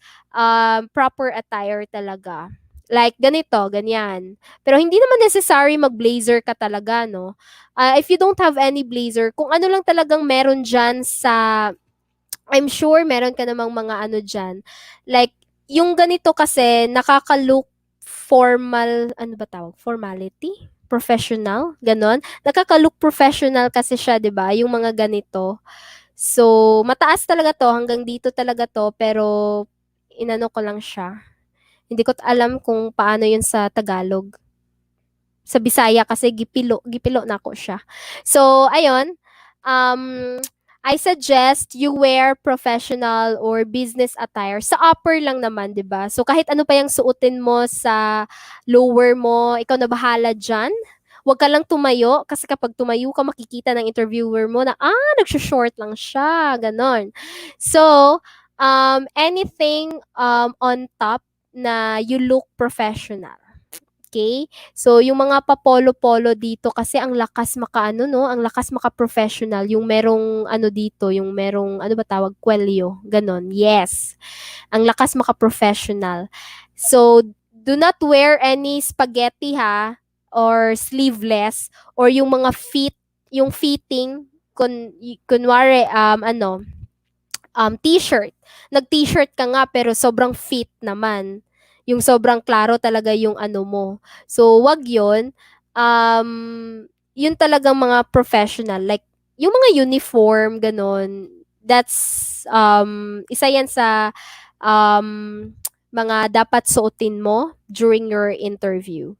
proper attire talaga. Like ganito, ganyan. Pero hindi naman necessary mag-blazer ka talaga, no? If you don't have any blazer, kung ano lang talagang meron dyan I'm sure meron ka namang mga ano dyan. Like, yung ganito kasi, nakaka-look formal, ano ba tawag? Formality? Professional? Ganon. Nakaka-look professional kasi siya, di ba? Yung mga ganito. So, mataas talaga to. Hanggang dito talaga to. Pero, inano ko lang siya. Hindi ko alam kung paano yun sa Tagalog. Sa Bisaya kasi gipilo na ko siya. So, ayun, um, I suggest you wear professional or business attire. Sa upper lang naman, 'di ba? So kahit ano pa yung suotin mo sa lower mo, ikaw na bahala diyan. Huwag ka lang tumayo kasi kapag tumayo ka makikita ng interviewer mo na nagso-short lang siya, ganon. So, anything on top na you look professional. Okay? So, yung mga papolo-polo dito kasi ang lakas makaano, no? Ang lakas maka-professional. Yung merong ano dito, yung merong, ano ba tawag? Kwelyo. Ganon. Yes. Ang lakas maka-professional. So, do not wear any spaghetti ha, or sleeveless, or yung mga yung fitting, kunwari, t-shirt. Nag-t-shirt ka nga pero sobrang fit naman. Yung sobrang klaro talaga yung ano mo. So, wag yun. Yun talagang mga professional. Like, yung mga uniform, ganon. That's, isa yan sa um, mga dapat suotin mo during your interview.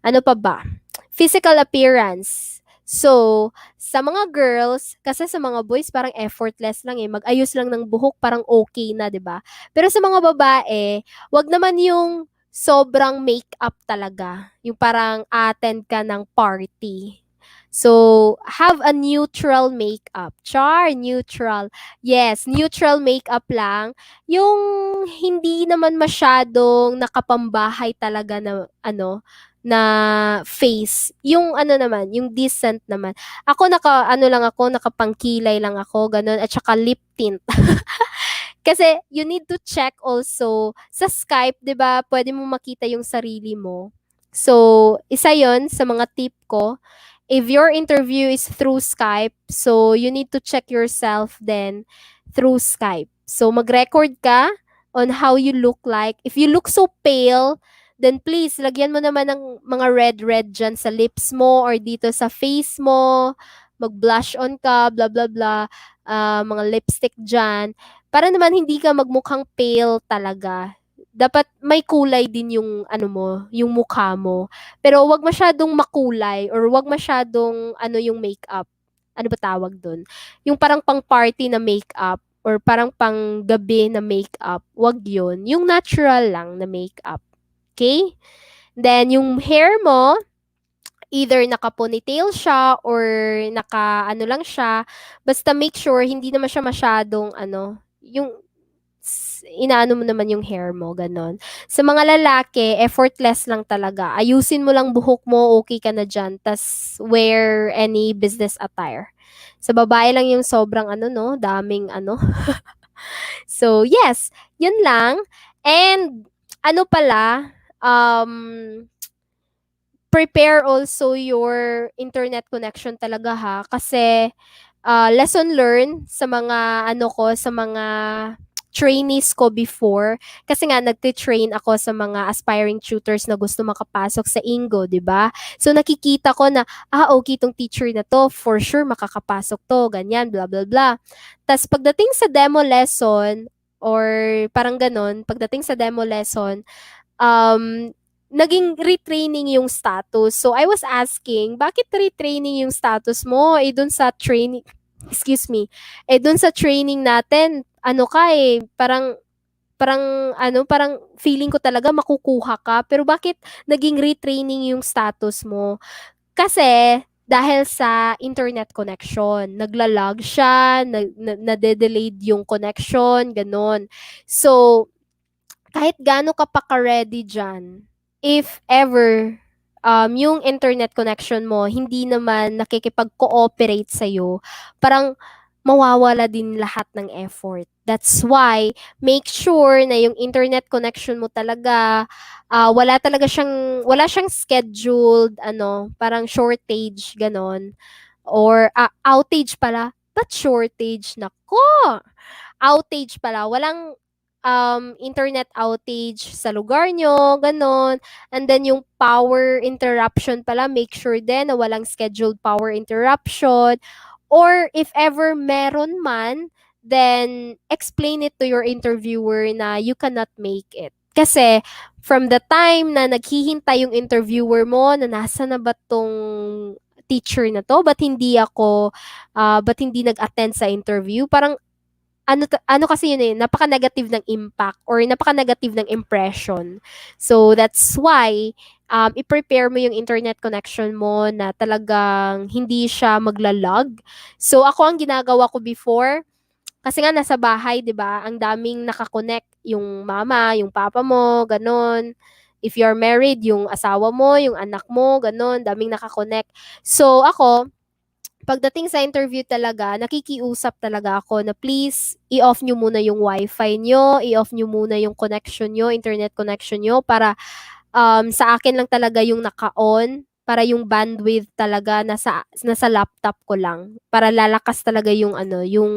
Ano pa ba? Physical appearance. So, sa mga girls, kasi sa mga boys parang effortless lang eh. Mag-ayos lang ng buhok, parang okay na, 'di ba? Pero sa mga babae, wag naman yung sobrang makeup talaga. Yung parang attend ka ng party. So, have a neutral makeup. Char, neutral. Yes, neutral makeup lang. Yung hindi naman masyadong nakapambahay talaga na na face. Yung ano naman, yung decent naman. Ako nakapangkilay lang ako, ganun, at saka lip tint. Kasi you need to check also sa Skype, 'di ba? Pwede mo makita yung sarili mo. So, isa 'yon sa mga tip ko. If your interview is through Skype, so you need to check yourself then through Skype. So, mag-record ka on how you look like. If you look so pale, then please, lagyan mo naman ng mga red-red dyan sa lips mo or dito sa face mo. Mag-blush on ka, blah, blah, blah. Mga lipstick dyan. Para naman hindi ka magmukhang pale talaga. Dapat may kulay din yung ano mo, yung mukha mo. Pero wag masyadong makulay or wag masyadong ano yung makeup. Ano ba tawag doon? Yung parang pang-party na makeup or parang pang-gabi na makeup. Wag yun. Yung natural lang na makeup. Okay? Then, yung hair mo, either naka-ponytail siya or naka-ano lang siya. Basta make sure hindi naman siya masyadong yung inaano mo naman yung hair mo, ganon. Sa mga lalaki, effortless lang talaga. Ayusin mo lang buhok mo, okay ka na dyan. Tas wear any business attire. Sa babae lang yung sobrang no, daming So, yes, yun lang. And, ano pala, prepare also your internet connection talaga ha. Kasi, lesson learned sa mga sa mga trainees ko before kasi nga nagte-train ako sa mga aspiring tutors na gusto makapasok sa Ingo, 'di ba? So nakikita ko na okay tong teacher na to, for sure makakapasok to, ganyan, blah blah blah. Tas pagdating sa demo lesson or parang ganon, pagdating sa demo lesson, naging retraining yung status. So, I was asking, bakit retraining yung status mo? Dun sa training, excuse me, dun sa training natin, parang feeling ko talaga makukuha ka. Pero bakit naging retraining yung status mo? Kasi, dahil sa internet connection, naglalag siya, nade-delayed yung connection, ganon. So, kahit gaano ka pa ka-ready dyan, if ever yung internet connection mo hindi naman nakikipag-cooperate sa'yo, parang mawawala din lahat ng effort. That's why, make sure na yung internet connection mo talaga, wala siyang scheduled, parang shortage, ganon. Or, outage pala. But shortage, nako! Outage pala. Walang internet outage sa lugar nyo, ganon. And then yung power interruption pala, make sure din na walang scheduled power interruption. Or if ever meron man, then explain it to your interviewer na you cannot make it. Kasi from the time na naghihintay yung interviewer mo na nasa na ba tong teacher na to, ba't hindi nag-attend sa interview? Parang ano kasi yun eh, napaka-negative ng impact or napaka-negative ng impression. So, that's why, i-prepare mo yung internet connection mo na talagang hindi siya maglalag. So, ako ang ginagawa ko before, kasi nga nasa bahay, 'di ba? Ang daming nakakonect, yung mama, yung papa mo, ganun. If you're married, yung asawa mo, yung anak mo, ganun, daming nakakonect. So ako, pagdating sa interview talaga, nakikiusap talaga ako na please, i-off nyo muna yung wifi nyo, i-off nyo muna yung connection nyo, internet connection nyo, para sa akin lang talaga yung naka-on, para yung bandwidth talaga nasa laptop ko lang, para lalakas talaga yung yung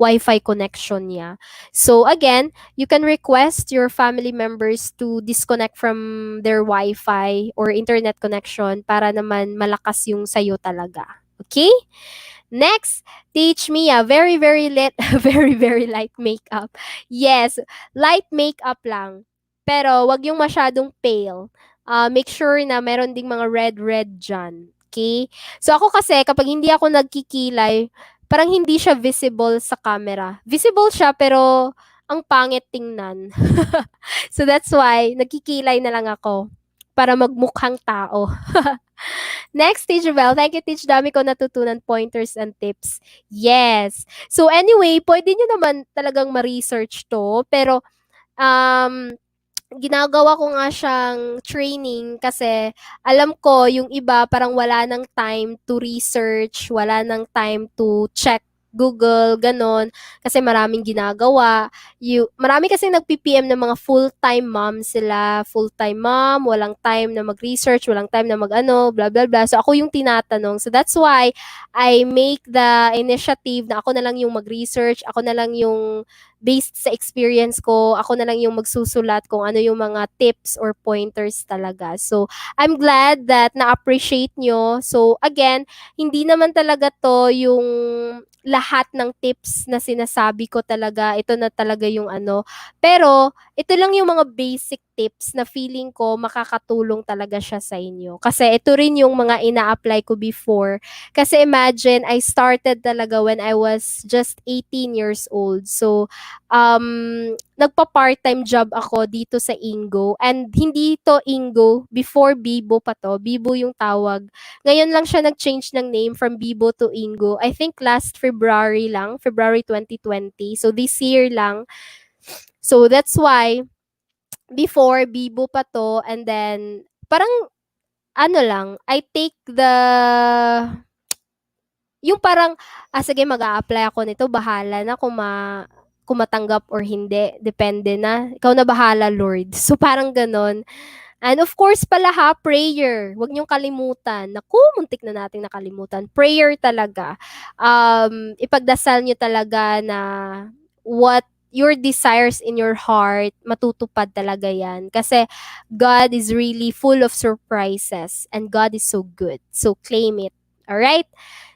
wifi connection niya. So again, you can request your family members to disconnect from their wifi or internet connection para naman malakas yung sayo talaga. Okay? Next, teach me a very, very light, very, very light makeup. Yes, light makeup lang. Pero wag yung masyadong pale. Make sure na meron ding mga red dyan. Okay? So ako kasi, kapag hindi ako nagkikilay, parang hindi siya visible sa camera. Visible siya, pero ang pangit tingnan. So that's why, nagkikilay na lang ako para magmukhang tao. Next, Teacher Bell. Thank you, Teach. Dami ko natutunan pointers and tips. Yes. So anyway, pwede nyo naman talagang ma-research to. Pero, um, ginagawa ko nga siyang training kasi alam ko yung iba parang wala ng time to research, wala ng time to check Google, ganon, kasi maraming ginagawa. Marami kasi nag-PPM ng mga full-time mom sila, full-time mom, walang time na mag-research, walang time na mag-ano, blah, blah, blah. So, ako yung tinatanong. So, that's why I make the initiative na ako na lang yung mag-research, ako na lang yung based sa experience ko, ako na lang yung magsusulat kung ano yung mga tips or pointers talaga. So, I'm glad that na-appreciate nyo. So, again, hindi naman talaga to yung lahat ng tips na sinasabi ko talaga, ito na talaga yung ano. Pero, ito lang yung mga basic tips na feeling ko makakatulong talaga siya sa inyo. Kasi ito rin yung mga ina-apply ko before. Kasi imagine, I started talaga when I was just 18 years old. So, nagpa-part-time job ako dito sa Ingo. And hindi to Ingo, before Bibo pa to. Bibo yung tawag. Ngayon lang siya nag-change ng name from Bibo to Ingo. I think last February lang, February 2020. So this year lang. So that's why before Bibo pa to, and then parang ano lang, I take yung parang, sige, mag-a-apply ako nito, bahala na kung matanggap or hindi, depende na. Ikaw na bahala, Lord. So parang ganon. And of course pala ha, prayer. Huwag niyong kalimutan. Naku, muntik na nating nakalimutan. Prayer talaga. Ipagdasal niyo talaga na what your desires in your heart, matutupad talaga yan. Kasi God is really full of surprises and God is so good. So claim it. Alright?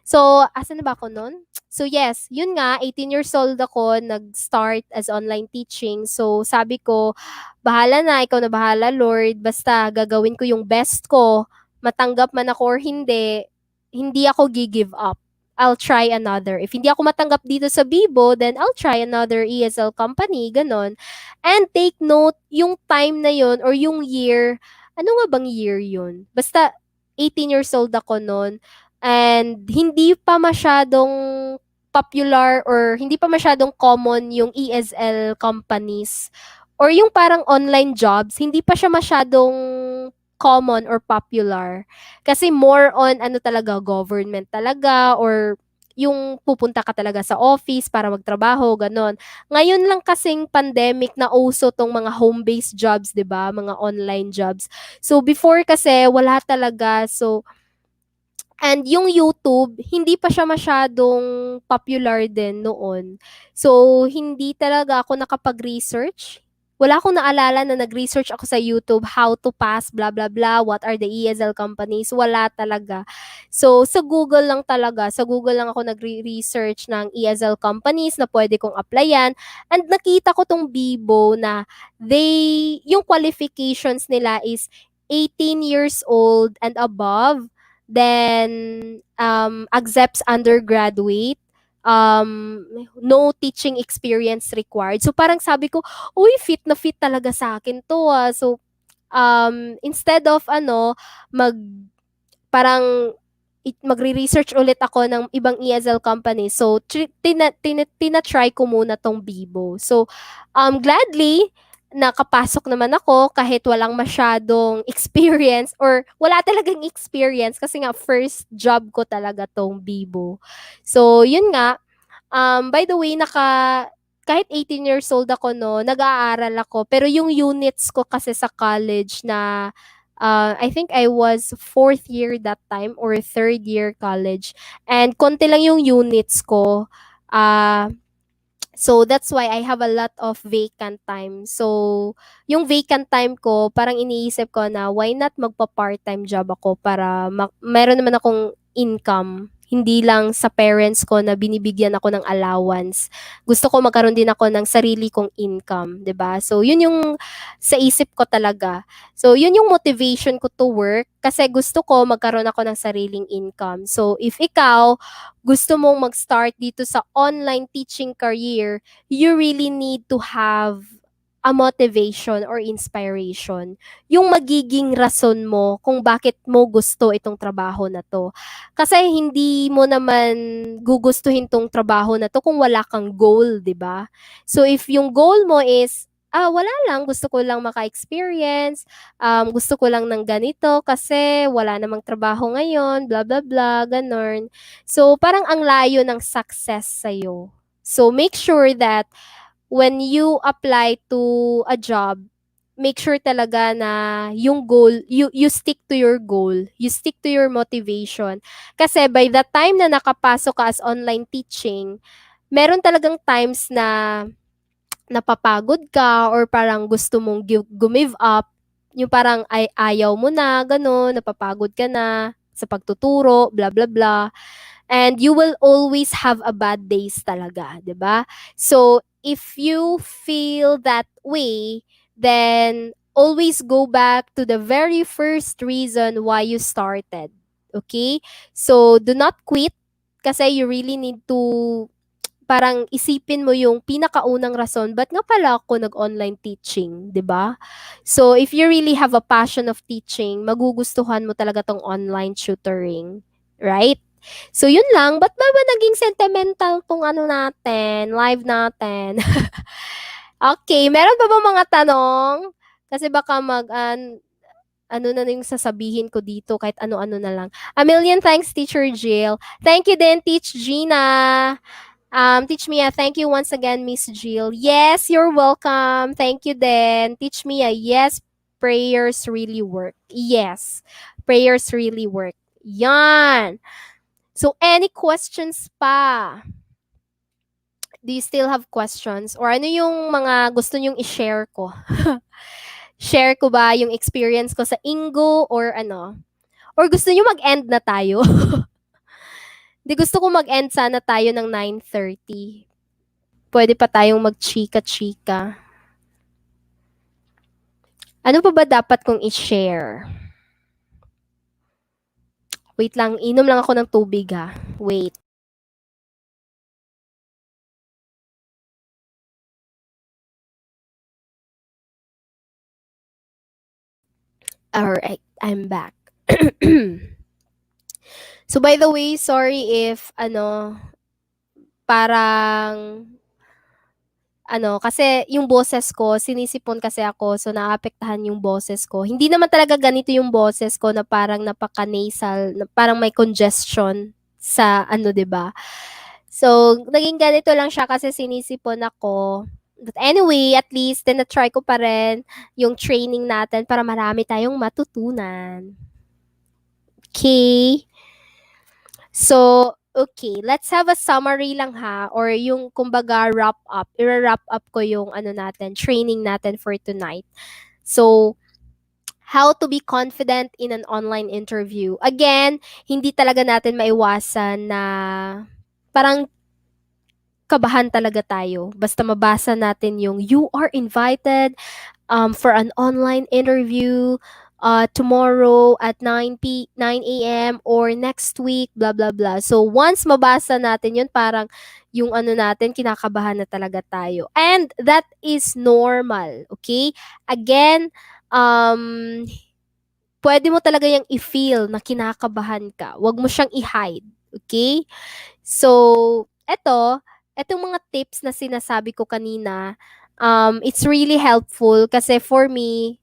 So, asan na ba ako nun? So yes, yun nga, 18 years old ako, nag-start as online teaching. So sabi ko, bahala na, ikaw na bahala, Lord. Basta gagawin ko yung best ko. Matanggap man ako or hindi, hindi ako gi-give up. I'll try another. If hindi ako matanggap dito sa Bibo, then I'll try another ESL company, ganon. And take note, yung time na yon or yung year, ano nga bang year yun? Basta 18 years old ako noon. And hindi pa masyadong popular or hindi pa masyadong common yung ESL companies or yung parang online jobs, hindi pa siya masyadong common or popular. Kasi more on ano talaga, government talaga or yung pupunta ka talaga sa office para magtrabaho, ganon. Ngayon lang kasing pandemic na uso tong mga home-based jobs, 'di ba? Mga online jobs. So before kasi wala talaga. So and yung YouTube, hindi pa siya masyadong popular din noon. So, hindi talaga ako nakapag-research. wala akong naalala na nag-research ako sa YouTube how to pass blah blah blah, what are the ESL companies, wala talaga. So sa Google lang ako nagre-research ng ESL companies na pwede kong applyan, and nakita ko tong Bibo na yung qualifications nila is 18 years old and above, then accepts undergraduate, um, no teaching experience required. So parang sabi ko, uy, fit na fit talaga sa akin to ah. So instead of mag parang magre-research ulit ako ng ibang ESL company. So, tina-try ko muna tong Bibo. So, gladly, nakapasok naman ako kahit walang masyadong experience or wala talagang experience kasi nga first job ko talaga tong Bibo. So, yun nga, by the way, kahit 18 years old ako no, nag-aaral ako. Pero yung units ko kasi sa college na I think I was fourth year that time or third year college. And konti lang yung units ko. Uh, So that's why I have a lot of vacant time. So yung vacant time ko, parang iniisip ko na why not magpa-part-time job ako para meron naman akong income. Hindi lang sa parents ko na binibigyan ako ng allowance. Gusto ko magkaroon din ako ng sarili kong income, 'di ba? So yun yung sa isip ko talaga. So yun yung motivation ko to work kasi gusto ko magkaroon ako ng sariling income. So if ikaw gusto mong mag-start dito sa online teaching career, you really need to have a motivation or inspiration. Yung magiging rason mo kung bakit mo gusto itong trabaho na to. Kasi hindi mo naman gugustuhin tong trabaho na to kung wala kang goal, di ba? So if yung goal mo is, wala lang, gusto ko lang maka-experience, gusto ko lang ng ganito kasi wala namang trabaho ngayon, blah, blah, blah, ganon. So, parang ang layo ng success sa'yo. So, make sure that when you apply to a job, make sure talaga na yung goal, you stick to your goal. You stick to your motivation. Kasi by the time na nakapasok ka as online teaching, meron talagang times na napapagod ka or parang gusto mong gumive up, yung parang ayaw mo na, gano'n, napapagod ka na sa pagtuturo, blah, blah, blah. And you will always have a bad days talaga, 'di ba? So, if you feel that way, then always go back to the very first reason why you started. Okay? So, do not quit kasi you really need to parang isipin mo yung pinakaunang rason, ba't nga pala ako nag-online teaching, 'di ba? So, if you really have a passion of teaching, magugustuhan mo talaga tong online tutoring, right? So, yun lang. Ba't ba naging sentimental tong ano natin, live natin? Okay, meron pa ba mga tanong? Kasi baka ano na yung sasabihin ko dito, kahit ano-ano na lang. A million thanks, Teacher Jill. Thank you din, Teach Gina. Teach Mia, thank you once again, Miss Jill. Yes, you're welcome. Thank you then. Teach Mia, yes, prayers really work. Yes, prayers really work. Yan. So, any questions pa? Do you still have questions? Or ano yung mga gusto nyong i-share ko? Share ko ba yung experience ko sa Ingo or ano? Or gusto nyo mag-end na tayo? Di gusto ko mag-end sana tayo ng 9:30. Pwede pa tayong mag-chika-chika. Ano pa ba dapat kong i-share? Wait lang, inom lang ako ng tubig ha. Wait. Alright, I'm back. So by the way, sorry if parang kasi yung boses ko, sinisipon kasi ako, so naapektahan yung boses ko. Hindi naman talaga ganito yung boses ko na parang napaka-nasal, na parang may congestion sa 'di ba? So, naging ganito lang siya kasi sinisipon ako. But anyway, at least tina-try ko pa rin yung training natin para marami tayong matutunan. Okay? So, Okay, let's have a summary lang ha, or yung kumbaga wrap up. I-wrap up ko yung ano natin, training natin for tonight. So, how to be confident in an online interview. Again, hindi talaga natin maiwasan na parang kabahan talaga tayo. Basta mabasa natin yung you are invited for an online interview tomorrow at 9 a.m. or next week, blah, blah, blah. So, once mabasa natin yun, parang yung ano natin, kinakabahan na talaga tayo. And that is normal, okay? Again, um, pwede mo talaga yung i-feel na kinakabahan ka. Huwag mo siyang i-hide, okay? So, etong mga tips na sinasabi ko kanina, it's really helpful kasi for me,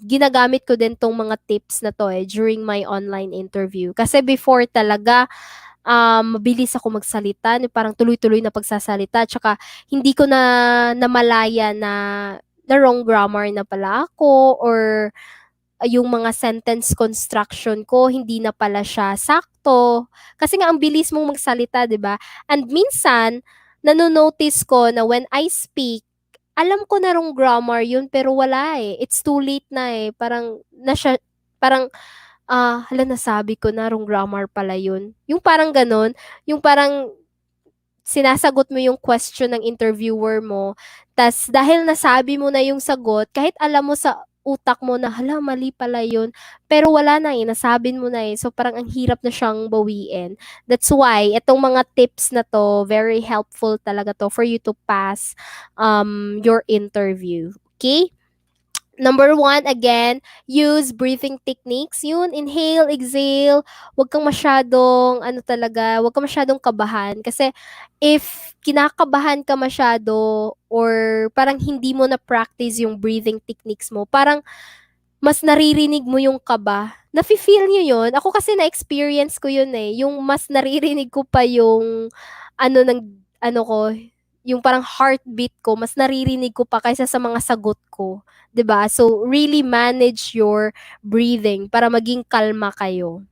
ginagamit ko din tong mga tips na to during my online interview. Kasi before talaga, mabilis ako magsalita, parang tuloy-tuloy na pagsasalita, tsaka hindi ko na namalaya na wrong grammar na pala ako or yung mga sentence construction ko hindi na pala siya sakto. Kasi nga ang bilis mong magsalita, 'di ba? And minsan nano-notice ko na when I speak, alam ko na wrong grammar yun pero wala eh. It's too late na eh. Parang hala nasabi ko na wrong grammar pala yun. Yung parang ganun, yung parang sinasagot mo yung question ng interviewer mo, tas dahil nasabi mo na yung sagot, kahit alam mo sa utak mo na, hala, mali pala yun, pero wala na eh, nasabi mo na eh, so parang ang hirap na siyang bawiin. That's why, itong mga tips na to, very helpful talaga to for you to pass your interview. Okay? Number one, again, use breathing techniques. Yun, inhale, exhale. Huwag kang masyadong, ano talaga, huwag kang masyadong kabahan. Kasi if kinakabahan ka masyado or parang hindi mo na practice yung breathing techniques mo, parang mas naririnig mo yung kaba. Nafe-feel nyo yun? Ako kasi na-experience ko yun eh. Yung mas naririnig ko pa yung ano ng ano ko, yung parang heartbeat ko, mas naririnig ko pa kaysa sa mga sagot ko. 'Di ba? So, really manage your breathing para maging kalma kayo.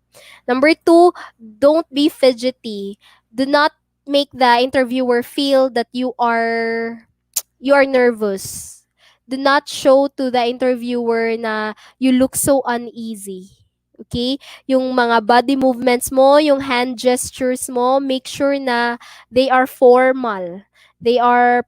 Number two, don't be fidgety. Do not make the interviewer feel that you are nervous. Do not show to the interviewer na you look so uneasy. Okay? Yung mga body movements mo, yung hand gestures mo, make sure na they are formal. They are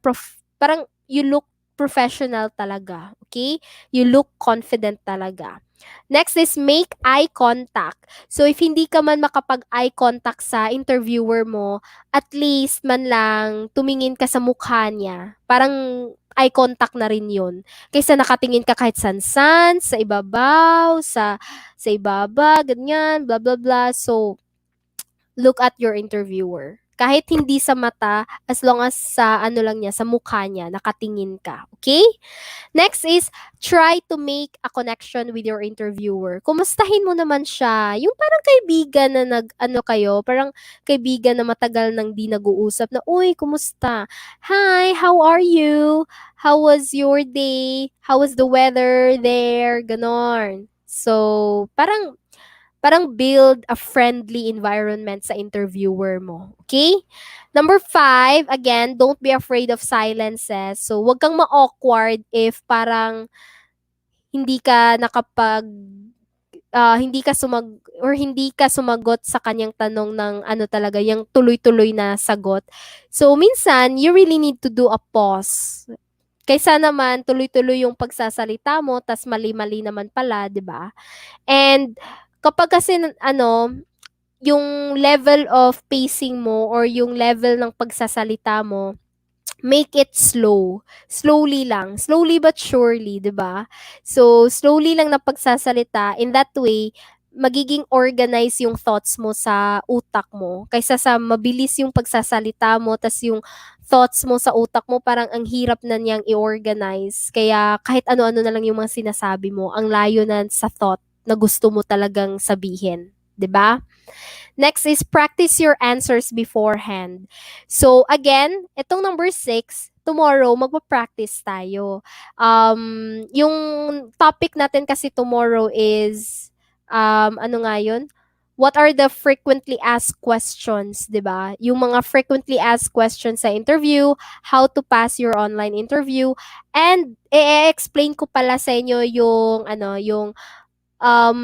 parang you look professional talaga. Okay? You look confident talaga. Next is make eye contact. So if hindi ka man makapag-eye contact sa interviewer mo, at least man lang tumingin ka sa mukha niya. Parang eye contact na rin yun. Kaysa nakatingin ka kahit san-san, sa ibabaw, sa ibaba, ganyan, blah, blah, blah. So, look at your interviewer. Kahit hindi sa mata, as long as sa ano lang niya, sa mukha niya, nakatingin ka. Okay? Next is, try to make a connection with your interviewer. Kumustahin mo naman siya. Yung parang kaibigan na ano kayo, parang kaibigan na matagal nang di nag-uusap na, uy, kumusta? Hi, how are you? How was your day? How was the weather there? Ganon. So, parang build a friendly environment sa interviewer mo. Okay? Number five, again, don't be afraid of silences. So, wag kang ma-awkward if parang hindi ka hindi ka hindi ka sumagot sa kanyang tanong ng ano talaga, yung tuloy-tuloy na sagot. So, minsan, you really need to do a pause. Kaysa naman, tuloy-tuloy yung pagsasalita mo, tas mali-mali naman pala, di ba? And kapag kasi yung level of pacing mo or yung level ng pagsasalita mo, make it slow. Slowly lang. Slowly but surely, 'di ba? So, slowly lang na pagsasalita. In that way, magiging organize yung thoughts mo sa utak mo. Kaysa sa mabilis yung pagsasalita mo, tas yung thoughts mo sa utak mo, parang ang hirap na niyang i-organize. Kaya kahit ano-ano na lang yung mga sinasabi mo, ang layo na sa thought na gusto mo talagang sabihin. 'Di ba? Next is practice your answers beforehand. So again, itong number 6, tomorrow magpa-practice tayo. Yung topic natin kasi tomorrow is ano nga yun? what are the frequently asked questions, 'di ba? Yung mga frequently asked questions sa interview, how to pass your online interview, and explain ko pala sa inyo yung um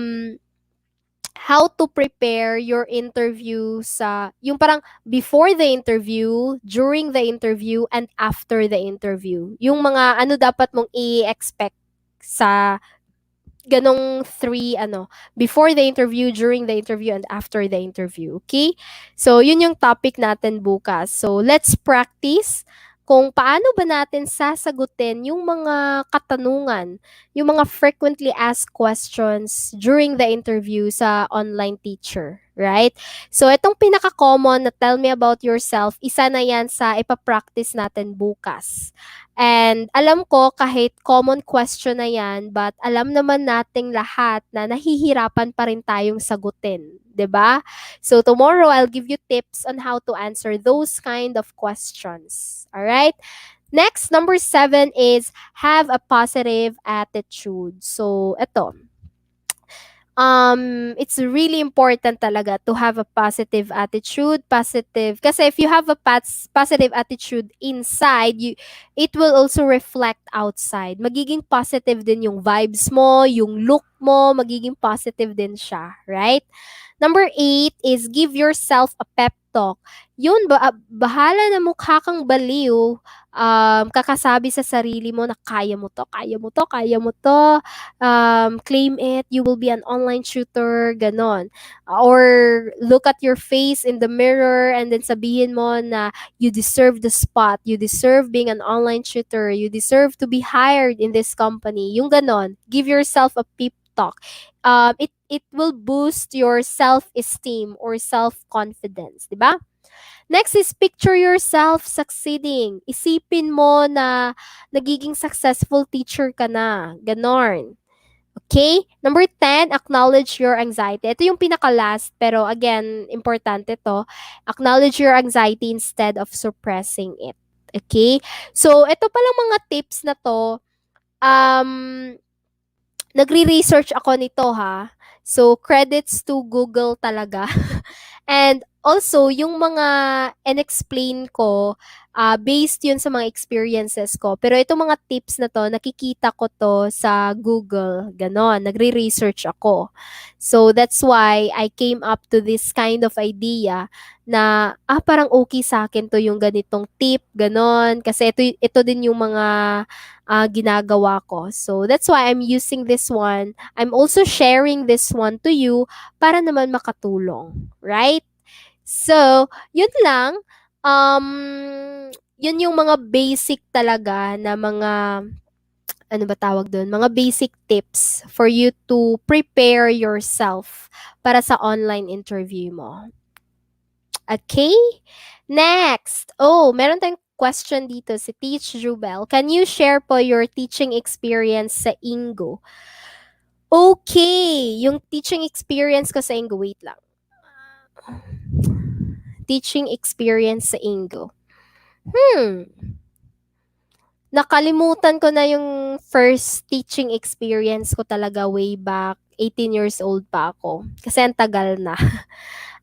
how to prepare your interview sa yung parang before the interview, during the interview, and after the interview. Yung mga ano dapat mong i-expect sa ganong three before the interview, during the interview, and after the interview. Okay? So, yun yung topic natin bukas. So, let's practice kung paano ba natin sasagutin yung mga katanungan, yung mga frequently asked questions during the interview sa online teacher. Right? So, itong pinaka-common na tell me about yourself, isa na yan sa ipapractice natin bukas. And alam ko kahit common question na yan, but alam naman nating lahat na nahihirapan pa rin tayong sagutin, 'di ba? So tomorrow I'll give you tips on how to answer those kind of questions. All right? Next, number 7 is have a positive attitude. So, ito, it's really important talaga to have a positive attitude. Positive kasi if you have a positive attitude inside you, it will also reflect outside. Magiging positive din yung vibes mo, yung look mo, magiging positive din siya, right? Number 8 is give yourself a pep talk. Yun, bahala na mukha kang baliw, kakasabi sa sarili mo na kaya mo to, kaya mo to, kaya mo to, claim it, you will be an online tutor, ganon. Or look at your face in the mirror and then sabihin mo na you deserve the spot, you deserve being an online tutor, you deserve to be hired in this company. Yung ganon, give yourself a pep talk. It will boost your self-esteem or self-confidence, di ba? Next is picture yourself succeeding. Isipin mo na nagiging successful teacher ka na. Ganon. Okay? Number 10, acknowledge your anxiety. Ito yung pinaka-last, pero again, importante to. Acknowledge your anxiety instead of suppressing it. Okay? So, ito palang mga tips na to, um, nagre-research ako nito ha. So, credits to Google talaga. And also, yung mga in-explain ko, based yun sa mga experiences ko. Pero itong mga tips na to, nakikita ko to sa Google. Ganon, nagre-research ako. So, that's why I came up to this kind of idea na, parang okay sa akin to yung ganitong tip, ganon. Kasi ito din yung mga ginagawa ko. So, that's why I'm using this one. I'm also sharing this one to you para naman makatulong. Right? So, yun lang. Yun yung mga basic talaga na mga, ano ba tawag doon? Mga basic tips for you to prepare yourself para sa online interview mo. Okay? Next. Oh, meron tayong question dito si Teach Jubel. Can you share po your teaching experience sa Ingo? Okay. Yung teaching experience ko sa Ingo, wait lang. Teaching experience sa Ingo. Nakalimutan ko na yung first teaching experience ko talaga way back. 18 years old pa ako. Kasi ang tagal na.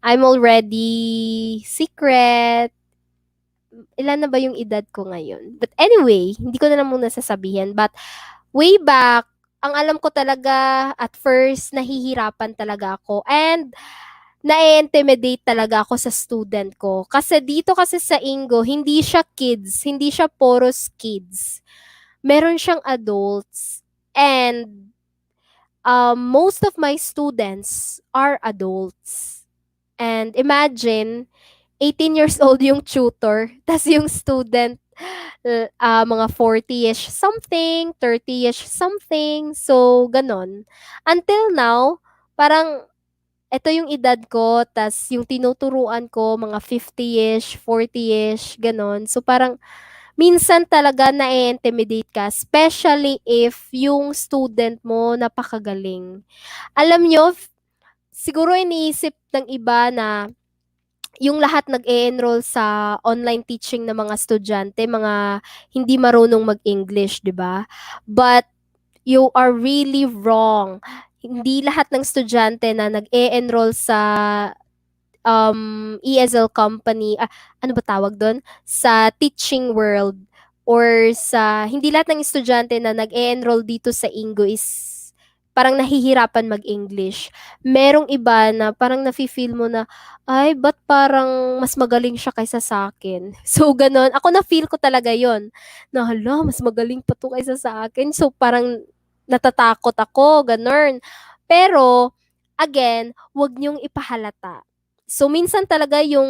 I'm already secret. Ilan na ba yung edad ko ngayon? But anyway, hindi ko na lang muna sasabihin. But way back, ang alam ko talaga at first, nahihirapan talaga ako. And na-intimidate talaga ako sa student ko. Kasi dito kasi sa Ingo, hindi siya kids, hindi siya poros kids. Meron siyang adults. And most of my students are adults. And imagine, 18 years old yung tutor, tas yung student, mga 40-ish something, 30-ish something. So, ganon. Until now, parang ito yung edad ko, tas yung tinuturuan ko, mga 50-ish, 40-ish, ganon. So, parang minsan talaga na-intimidate ka, especially if yung student mo napakagaling. Alam nyo, siguro iniisip ng iba na yung lahat nag-e-enroll sa online teaching ng mga estudyante, mga hindi marunong mag-English, 'di ba? But you are really wrong. hindi lahat ng estudyante na nag-e-enroll sa ESL company, ano ba tawag doon? Sa teaching world or sa hindi lahat ng estudyante na nag-e-enroll dito sa Ingo is parang nahihirapan mag-English. Merong iba na parang nafi-feel mo na, ay, ba't parang mas magaling siya kaysa sa akin? So, ganon. Ako na-feel ko talaga yon na, hala, mas magaling pa to kaysa sa akin. So, parang natatakot ako, ganon. Pero, again, wag niyong ipahalata. So, minsan talaga yung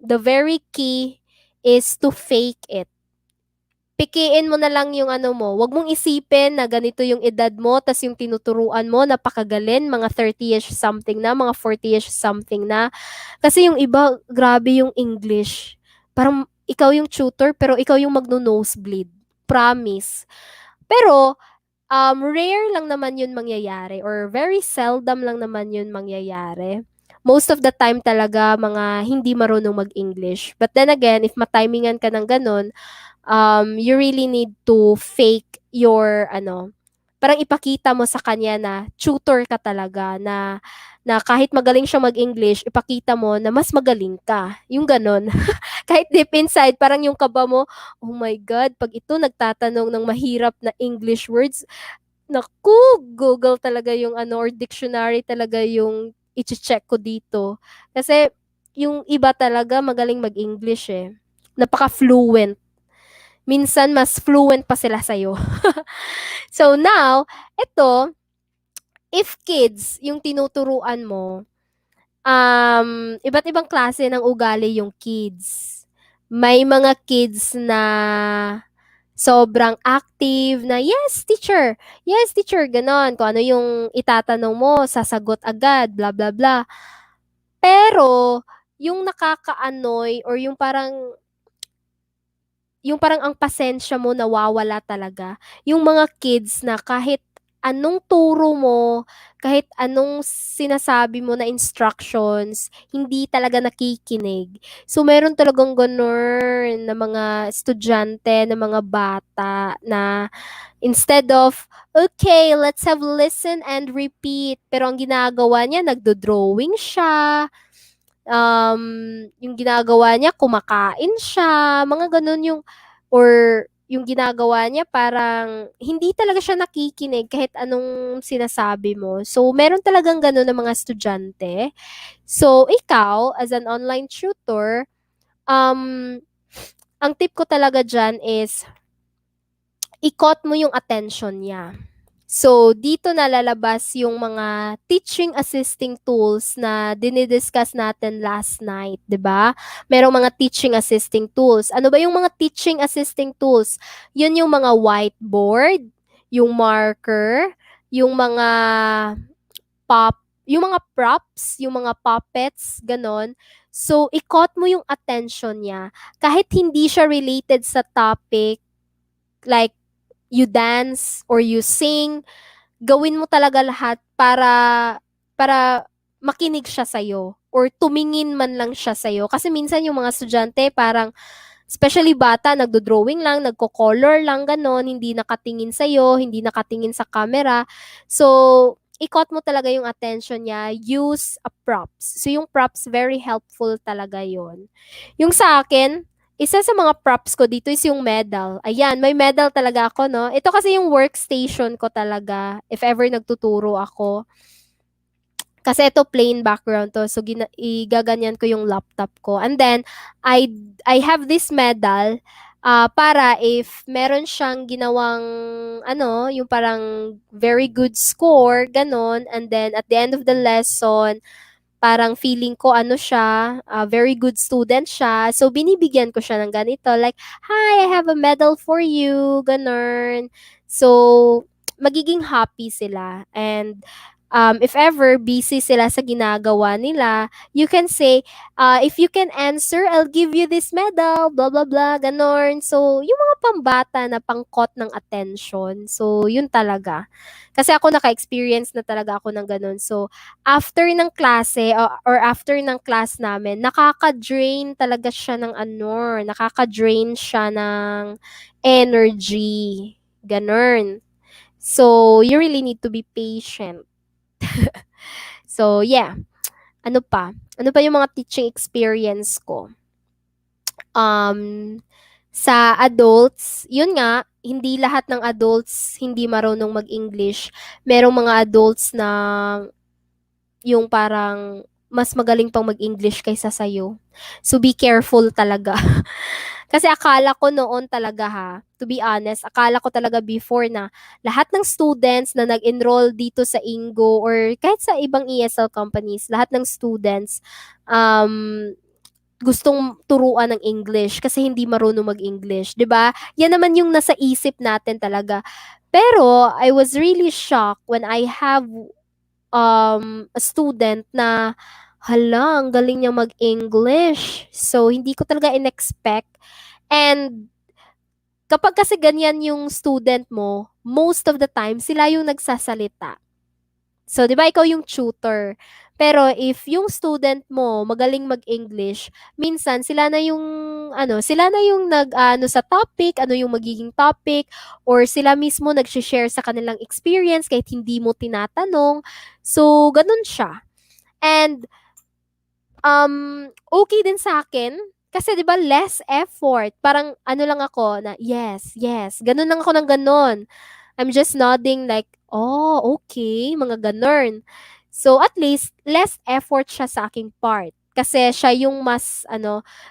the very key is to fake it. Pikiin mo na lang yung ano mo. Wag mong isipin na ganito yung edad mo, tas yung tinuturuan mo, napakagalin, mga 30ish something na, mga 40ish something na. Kasi yung iba, grabe yung English. Parang ikaw yung tutor, pero ikaw yung magno-nosebleed. Promise. Pero, rare lang naman yun mangyayari or very seldom lang naman yun mangyayari. Most of the time talaga mga hindi marunong mag-English. But then again, if matimingan ka ng ganun, you really need to fake your parang ipakita mo sa kanya na tutor ka talaga na kahit magaling siya mag-English, ipakita mo na mas magaling ka. Yung ganon. Kahit deep inside, parang yung kaba mo, oh my God, pag ito nagtatanong ng mahirap na English words, naku, Google talaga yung or dictionary talaga yung i-check ko dito. Kasi yung iba talaga magaling mag-English eh. Napaka-fluent. Minsan mas fluent pa sila sa'yo. So now, ito, if kids yung tinuturuan mo, iba't ibang klase ng ugali yung kids. May mga kids na sobrang active na, yes, teacher, ganon. Kung ano yung itatanong mo, sasagot agad, blah, blah, blah. Pero, yung nakaka-annoy or yung parang ang pasensya mo nawawala talaga. Yung mga kids na kahit anong turo mo, kahit anong sinasabi mo na instructions, hindi talaga nakikinig. So, meron talagang ganun na mga estudyante, na mga bata na instead of, okay, let's have listen and repeat. Pero ang ginagawa niya, nagdo-drawing siya, um, yung ginagawa niya, kumakain siya, mga ganun or yung ginagawa niya parang hindi talaga siya nakikinig kahit anong sinasabi mo. So, meron talagang ganun ng mga estudyante. So, ikaw, as an online tutor, um, ang tip ko talaga dyan is, ikot mo yung attention niya. So, dito nalalabas yung mga teaching assisting tools na dinidiscuss natin last night, 'di ba? Merong mga teaching assisting tools. Ano ba yung mga teaching assisting tools? Yun yung mga whiteboard, yung marker, yung mga yung mga props, yung mga puppets, ganon. So, ikot mo yung attention niya. Kahit hindi siya related sa topic, like you dance or you sing, gawin mo talaga lahat para makinig siya sa'yo or tumingin man lang siya sa'yo. Kasi minsan yung mga estudyante parang, especially bata, nagdo-drawing lang, nagko-color lang, ganon, hindi nakatingin sa'yo, hindi nakatingin sa camera. So, ikot mo talaga yung attention niya, use a props. So, yung props, very helpful talaga yon. Yung sa akin, isa sa mga props ko dito is yung medal. Ayan, may medal talaga ako, no? Ito kasi yung workstation ko talaga, if ever nagtuturo ako. Kasi ito plain background to. So igaganyan ko yung laptop ko. And then I have this medal para if meron siyang ginawang yung parang very good score, ganon. And then at the end of the lesson, parang feeling ko siya, very good student siya. So, binibigyan ko siya ng ganito. Like, hi, I have a medal for you. Ganun. So, magiging happy sila. And, if ever busy sila sa ginagawa nila, you can say, if you can answer, I'll give you this medal, blah, blah, blah, ganun. So, yung mga pambata na pangkot ng attention. So, yun talaga. Kasi ako naka-experience na talaga ako ng ganun. So, after ng klase or after ng class namin, nakaka-drain talaga siya ng nakaka-drain siya ng energy. Ganun. So, you really need to be patient. So, yeah. Ano pa? Ano pa yung mga teaching experience ko? Um, sa adults, yun nga, hindi lahat ng adults hindi marunong mag-English. Merong mga adults na yung parang mas magaling pang mag-English kaysa sa'yo. So, be careful talaga. Kasi akala ko noon talaga ha, to be honest, akala ko talaga before na lahat ng students na nag-enroll dito sa Ingo or kahit sa ibang ESL companies, lahat ng students um, gustong turuan ng English kasi hindi marunong mag-English, 'di ba? Yan naman yung nasa isip natin talaga. Pero I was really shocked when I have a student na hala, ang galing niya mag-English. So, hindi ko talaga in-expect. And kapag kasi ganyan yung student mo, most of the time, sila yung nagsasalita. So, di ba, ikaw yung tutor. Pero if yung student mo magaling mag-English, minsan sila na yung nag-ano sa topic, ano yung magiging topic, or sila mismo nag-share sa kanilang experience kahit hindi mo tinatanong. So, ganun siya. And okay din sa akin. Kasi 'di ba less effort. Parang ano lang ako na yes, yes. Ganun lang ako ng ganun. I'm just nodding like, oh, okay, mga ganun. So at least less effort siya sa aking part. Kasi siya yung mas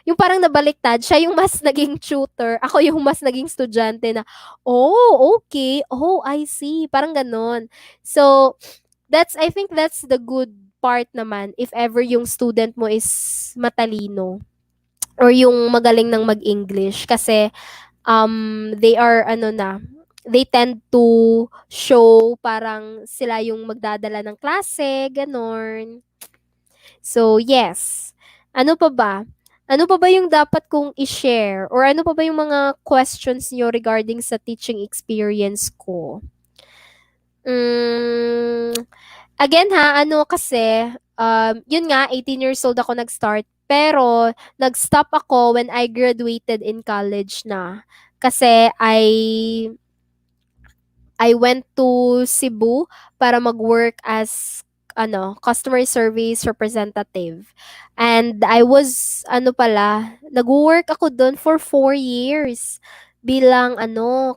yung parang nabaliktad, siya yung mas naging tutor, ako yung mas naging estudyante na, oh, okay, oh, I see, parang ganun. So, I think that's the good part naman if ever yung student mo is matalino or yung magaling ng mag-English kasi they are they tend to show parang sila yung magdadala ng klase, ganon. So, yes. Ano pa ba? Ano pa ba yung dapat kong i-share? Or ano pa ba yung mga questions nyo regarding sa teaching experience ko? Mm, Again ha, ano kasi, yun nga, 18 years old ako nag-start. Pero, nag-stop ako when I graduated in college na. Kasi I went to Cebu para mag-work as customer service representative. And I was nag-work ako doon for 4 years bilang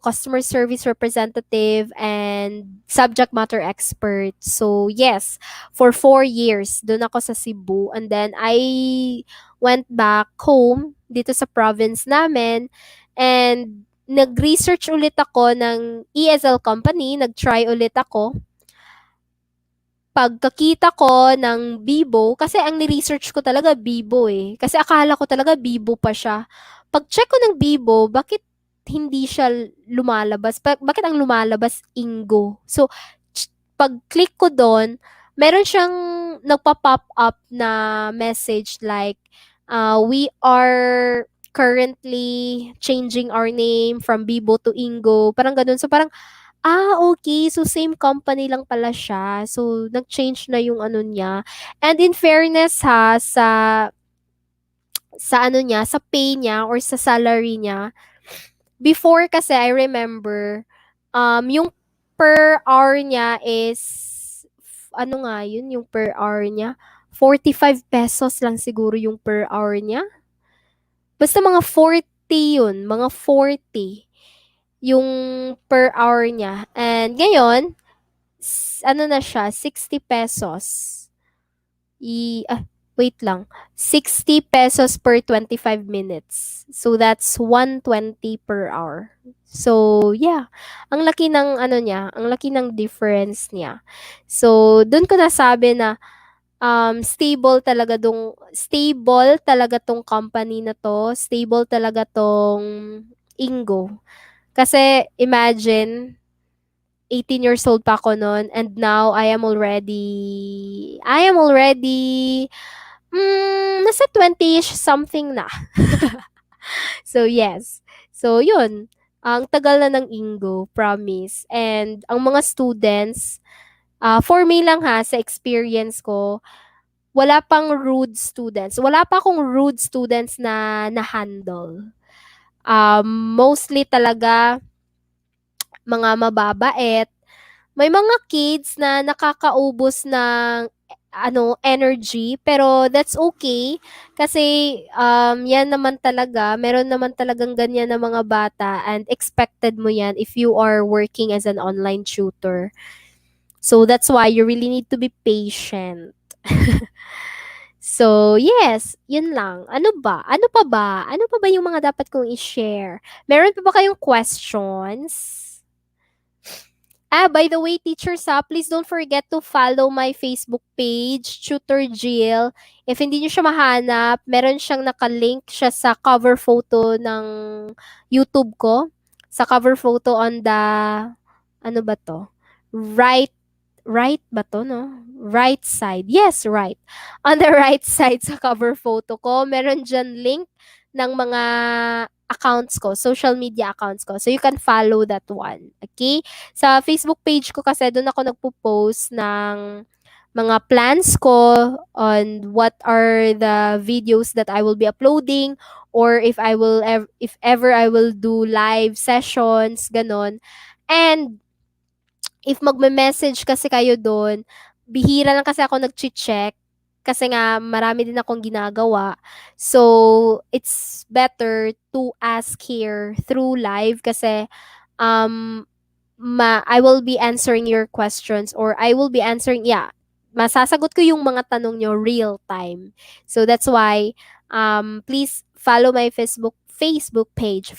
customer service representative and subject matter expert. So yes, for 4 years doon ako sa Cebu, and then I went back home dito sa province namin, and nag-research ulit ako ng ESL company, nag-try ulit ako. Pagkakita ko ng Bibo, kasi ang ni-research ko talaga Bibo eh. Kasi akala ko talaga Bibo pa siya. Pag-check ko ng Bibo, bakit hindi siya lumalabas? Bakit ang lumalabas Ingo? So, pag-click ko doon, meron siyang nagpa-pop up na message like, we are currently changing our name from Bibo to Ingo. Parang ganun. So, parang, okay. So, same company lang pala siya. So, nag-change na yung ano niya. And in fairness ha, sa ano niya, sa pay niya or sa salary niya, before kasi I remember, yung per hour niya is, ano nga yun, yung per hour niya, 45 pesos lang siguro yung per hour niya. Basta mga 40 yun, mga 40 yung per hour niya. And ngayon, ano na siya, 60 pesos. Wait lang. 60 pesos per 25 minutes. So, that's 120 per hour. So, yeah. Ang laki ng ano niya, ang laki ng difference niya. So, dun ko nasabi na stable talaga tong company na to, stable talaga tong Ingo. Kasi imagine 18 years old pa ako noon, and now I am already nasa 20ish something na. So yes. So yun. Ang tagal na ng Ingo, promise. And ang mga students, for me lang ha, sa experience ko, wala pang rude students. Wala pa akong rude students na na-handle. Mostly talaga mga mababait, May mga kids na nakakaubos ng energy, pero that's okay kasi yan naman talaga, meron naman talagang ganyan na mga bata and expected mo yan if you are working as an online tutor. So that's why you really need to be patient. So, yes, yun lang. Ano ba? Ano pa ba? Ano pa ba yung mga dapat kong i-share? Meron pa ba kayong questions? By the way, teachers please don't forget to follow my Facebook page, Tutor Jill. If hindi nyo siya mahanap, meron siyang nakalink siya sa cover photo ng YouTube ko. Sa cover photo on the, ano ba to? Right right ba to, no? Right side. Yes, right. On the right side sa cover photo ko, meron dyan link ng mga accounts ko, social media accounts ko. So, you can follow that one. Okay? Sa Facebook page ko kasi, doon ako nagpo-post ng mga plans ko on what are the videos that I will be uploading or if ever I will do live sessions, ganon. And if magme-message kasi kayo doon, bihira lang kasi ako nag-check kasi nga marami din akong ginagawa. So, it's better to ask here through live kasi um I will be answering your questions or I will be answering, yeah, masasagot ko yung mga tanong nyo real time. So that's why please follow my Facebook page.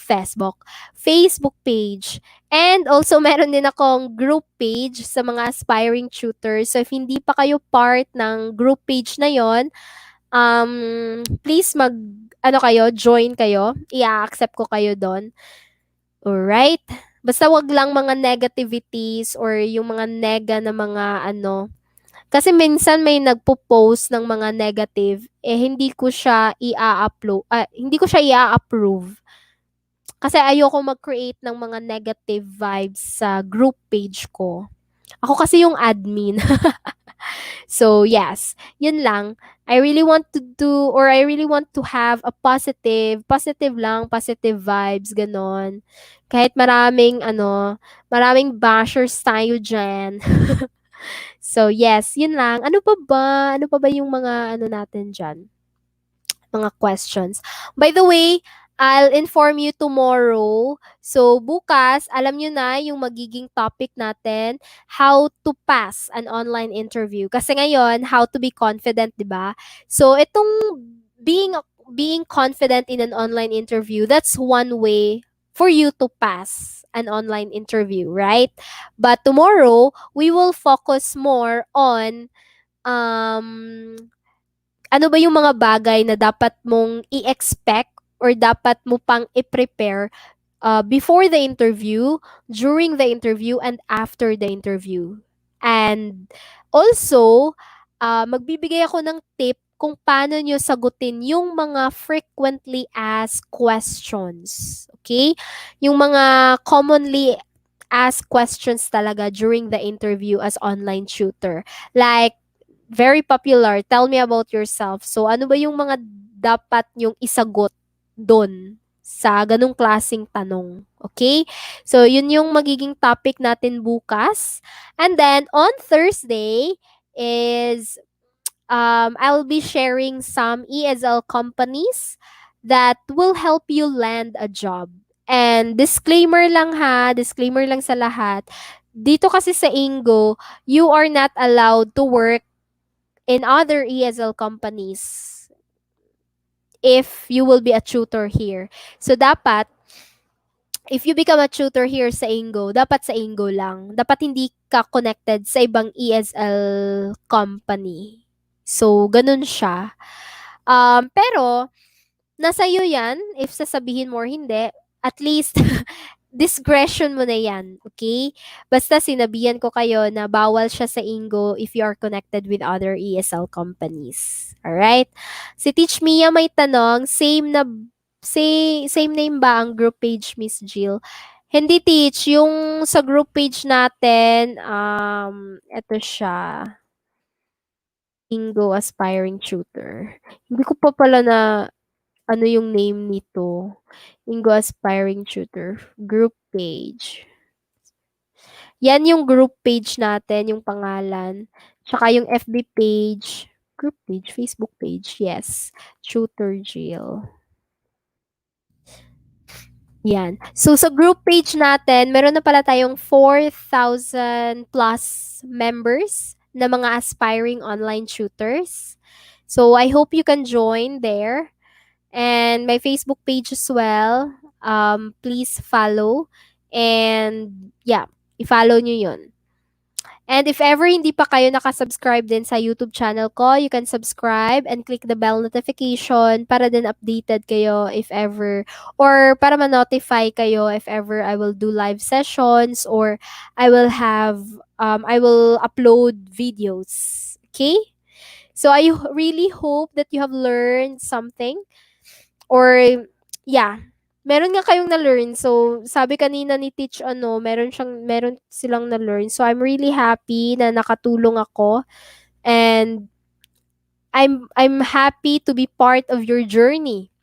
And also meron din akong group page sa mga aspiring tutors. So if hindi pa kayo part ng group page na yon, please join kayo. I-accept ko kayo doon. Alright? Basta wag lang mga negativities or yung mga nega na mga kasi minsan may nagpo-post ng mga negative, hindi ko siya hindi ko siya i-approve. Kasi ayoko mag-create ng mga negative vibes sa group page ko. Ako kasi yung admin. So, yes, yun lang. I really want to do or I really want to have a positive lang, positive vibes, ganon. Kahit maraming bashers tayo dyan. So, yes, yun lang. Ano pa ba? Ano pa ba yung mga natin dyan? Mga questions. By the way, I'll inform you tomorrow. So, bukas, alam nyo na yung magiging topic natin, how to pass an online interview. Kasi ngayon, how to be confident, di ba? So, itong being being confident in an online interview, that's one way for you to pass an online interview, right? But tomorrow, we will focus more on um ano ba yung mga bagay na dapat mong i-expect or dapat mo pang i-prepare before the interview, during the interview, and after the interview. And also, magbibigay ako ng tip kung paano nyo sagutin yung mga frequently asked questions. Okay? Yung mga commonly asked questions talaga during the interview as online tutor. Like, very popular, tell me about yourself. So, ano ba yung mga dapat yung isagot doon sa ganung klasing tanong? Okay? So, yun yung magiging topic natin bukas. And then, on Thursday is I'll be sharing some ESL companies that will help you land a job. And disclaimer lang sa lahat. Dito kasi sa Ingo, you are not allowed to work in other ESL companies if you will be a tutor here. So, dapat, if you become a tutor here sa Ingo, dapat sa Ingo lang. Dapat hindi ka connected sa ibang ESL company. So, ganun siya. Pero, nasa iyo yan, if sasabihin mo or hindi, at least, discretion mo na yan, okay? Basta sinabihan ko kayo na bawal siya sa Ingo if you are connected with other ESL companies. Alright? Si Teach Mia may tanong, same name ba ang group page, Miss Jill? Hindi, Teach. Yung sa group page natin, eto siya. Ingo Aspiring Tutor. Hindi ko pa pala na ano yung name nito. Ingo Aspiring Tutor. Group page. Yan yung group page natin, yung pangalan. Tsaka yung FB page, group page, Facebook page, yes. Tutor Jill. Yan. So, sa group page natin, meron na pala tayong 4,000 plus members na mga aspiring online tutors. So, I hope you can join there. And my Facebook page as well. Please follow. And yeah, i-follow nyo yun. And if ever hindi pa kayo nakasubscribe din sa YouTube channel ko, you can subscribe and click the bell notification para din updated kayo if ever, or para ma-notify kayo if ever I will do live sessions or I will upload videos. Okay? So I really hope that you have learned something, or yeah, meron nga kayong na-learn. So, sabi kanina ni Teach meron silang na-learn. So, I'm really happy na nakatulong ako, and I'm happy to be part of your journey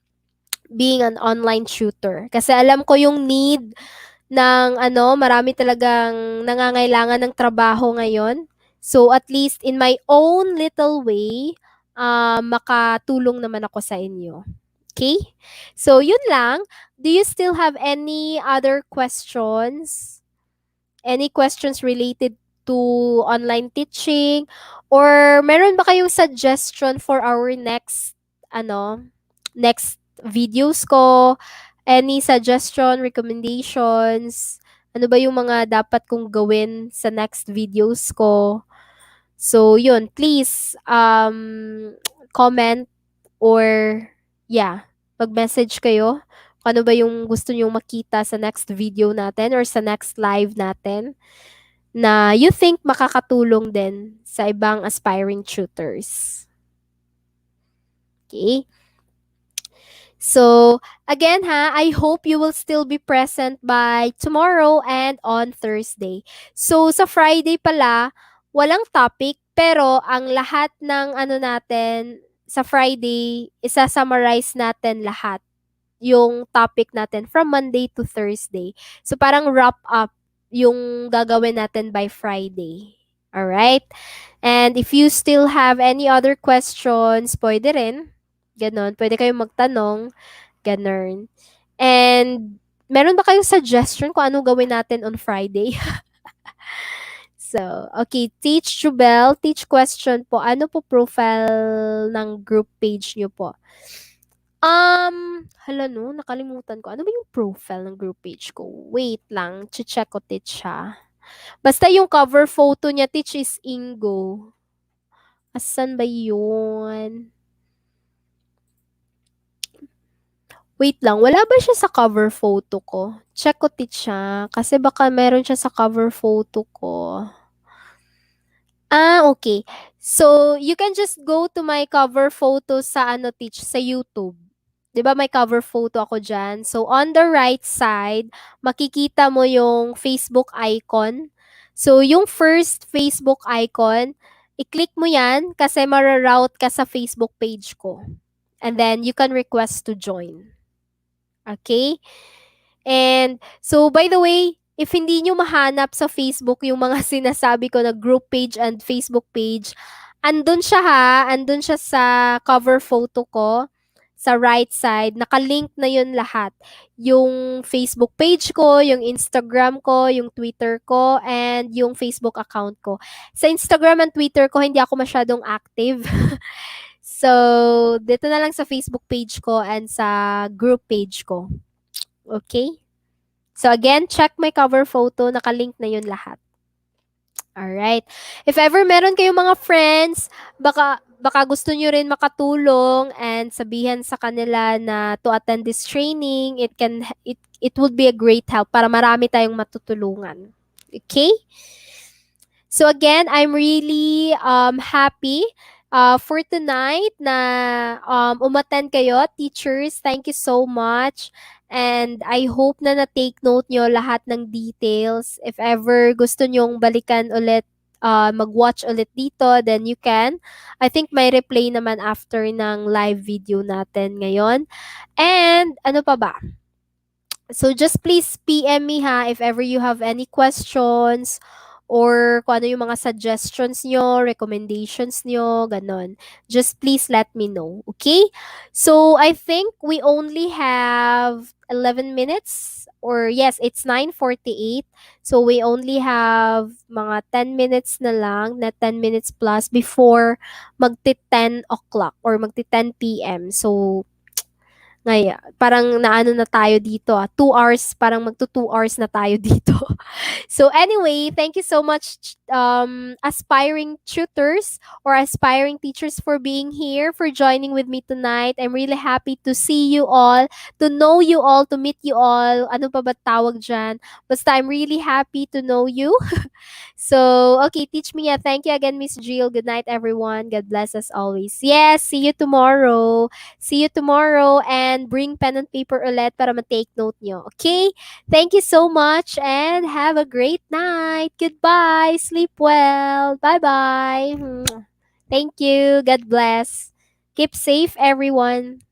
being an online tutor. Kasi alam ko yung need ng marami talagang nangangailangan ng trabaho ngayon. So, at least in my own little way, makatulong naman ako sa inyo. Okay? So, yun lang. Do you still have any other questions? Any questions related to online teaching? Or meron ba kayong suggestion for our next videos ko? Any suggestion, recommendations? Ano ba yung mga dapat kong gawin sa next videos ko? So, yun. Please, comment, or yeah, mag-message kayo kung ano ba yung gusto nyong makita sa next video natin or sa next live natin na you think makakatulong din sa ibang aspiring tutors. Okay? So, again I hope you will still be present by tomorrow and on Thursday. So, sa Friday pala, walang topic, pero ang lahat ng natin sa Friday, isa-summarize natin lahat yung topic natin from Monday to Thursday. So, parang wrap up yung gagawin natin by Friday. Alright? And if you still have any other questions, pwede rin. Ganon. Pwede kayong magtanong. Ganon. And meron ba kayong suggestion kung ano gawin natin on Friday? So, okay. Teach Jubel, teach question po. Ano po profile ng group page nyo po? Hala no, nakalimutan ko. Ano ba yung profile ng group page ko? Wait lang, check ko teach ha. Basta yung cover photo niya, teach is Ingo. Asan ba yun? Wait lang, wala ba siya sa cover photo ko? Check ko teach siya, kasi baka meron siya sa cover photo ko. Okay. So, you can just go to my cover photo sa teach, sa YouTube. 'Di ba may cover photo ako diyan? So, on the right side, makikita mo yung Facebook icon. So, yung first Facebook icon, i-click mo 'yan kasi mara-route ka sa Facebook page ko. And then, you can request to join. Okay? And so, by the way, if hindi nyo mahanap sa Facebook yung mga sinasabi ko na group page and Facebook page, andun siya andun siya sa cover photo ko, sa right side, nakalink na yun lahat. Yung Facebook page ko, yung Instagram ko, yung Twitter ko, and yung Facebook account ko. Sa Instagram and Twitter ko, hindi ako masyadong active. So, dito na lang sa Facebook page ko and sa group page ko. Okay? So again, check my cover photo, nakalink na yun lahat. Alright. If ever meron kayong mga friends, baka gusto nyo rin makatulong and sabihan sa kanila na to attend this training, it would be a great help para marami tayong matutulungan. Okay? So again, I'm really happy for tonight na umattend kayo. Teachers, thank you so much. And I hope na na-take note nyo lahat ng details. If ever gusto nyong balikan ulit, mag-watch ulit dito, then you can. I think may replay naman after ng live video natin ngayon. And ano pa ba? So just please PM me ha if ever you have any questions or kung ano yung mga suggestions nyo, recommendations nyo, ganon. Just please let me know, okay? So I think we only have 11 minutes or yes, it's 9:48. So we only have mga 10 minutes na lang, na 10 minutes plus before magti 10 o'clock or magti 10 p.m. So parang naano na tayo dito 2 hours, parang magto 2 hours na tayo dito. So anyway, thank you so much, aspiring tutors or aspiring teachers for being here, for joining with me tonight. I'm really happy to see you all, to know you all, to meet you all. Ano pa ba tawag dyan? Basta I'm really happy to know you. So, okay, teach me. Thank you again, Miss Jill. Good night, everyone. God bless us always. Yes, see you tomorrow. See you tomorrow and bring pen and paper ulit para ma-take note nyo. Okay? Thank you so much and have a great night. Goodbye. Sleep well. Bye-bye. Thank you. God bless. Keep safe, everyone.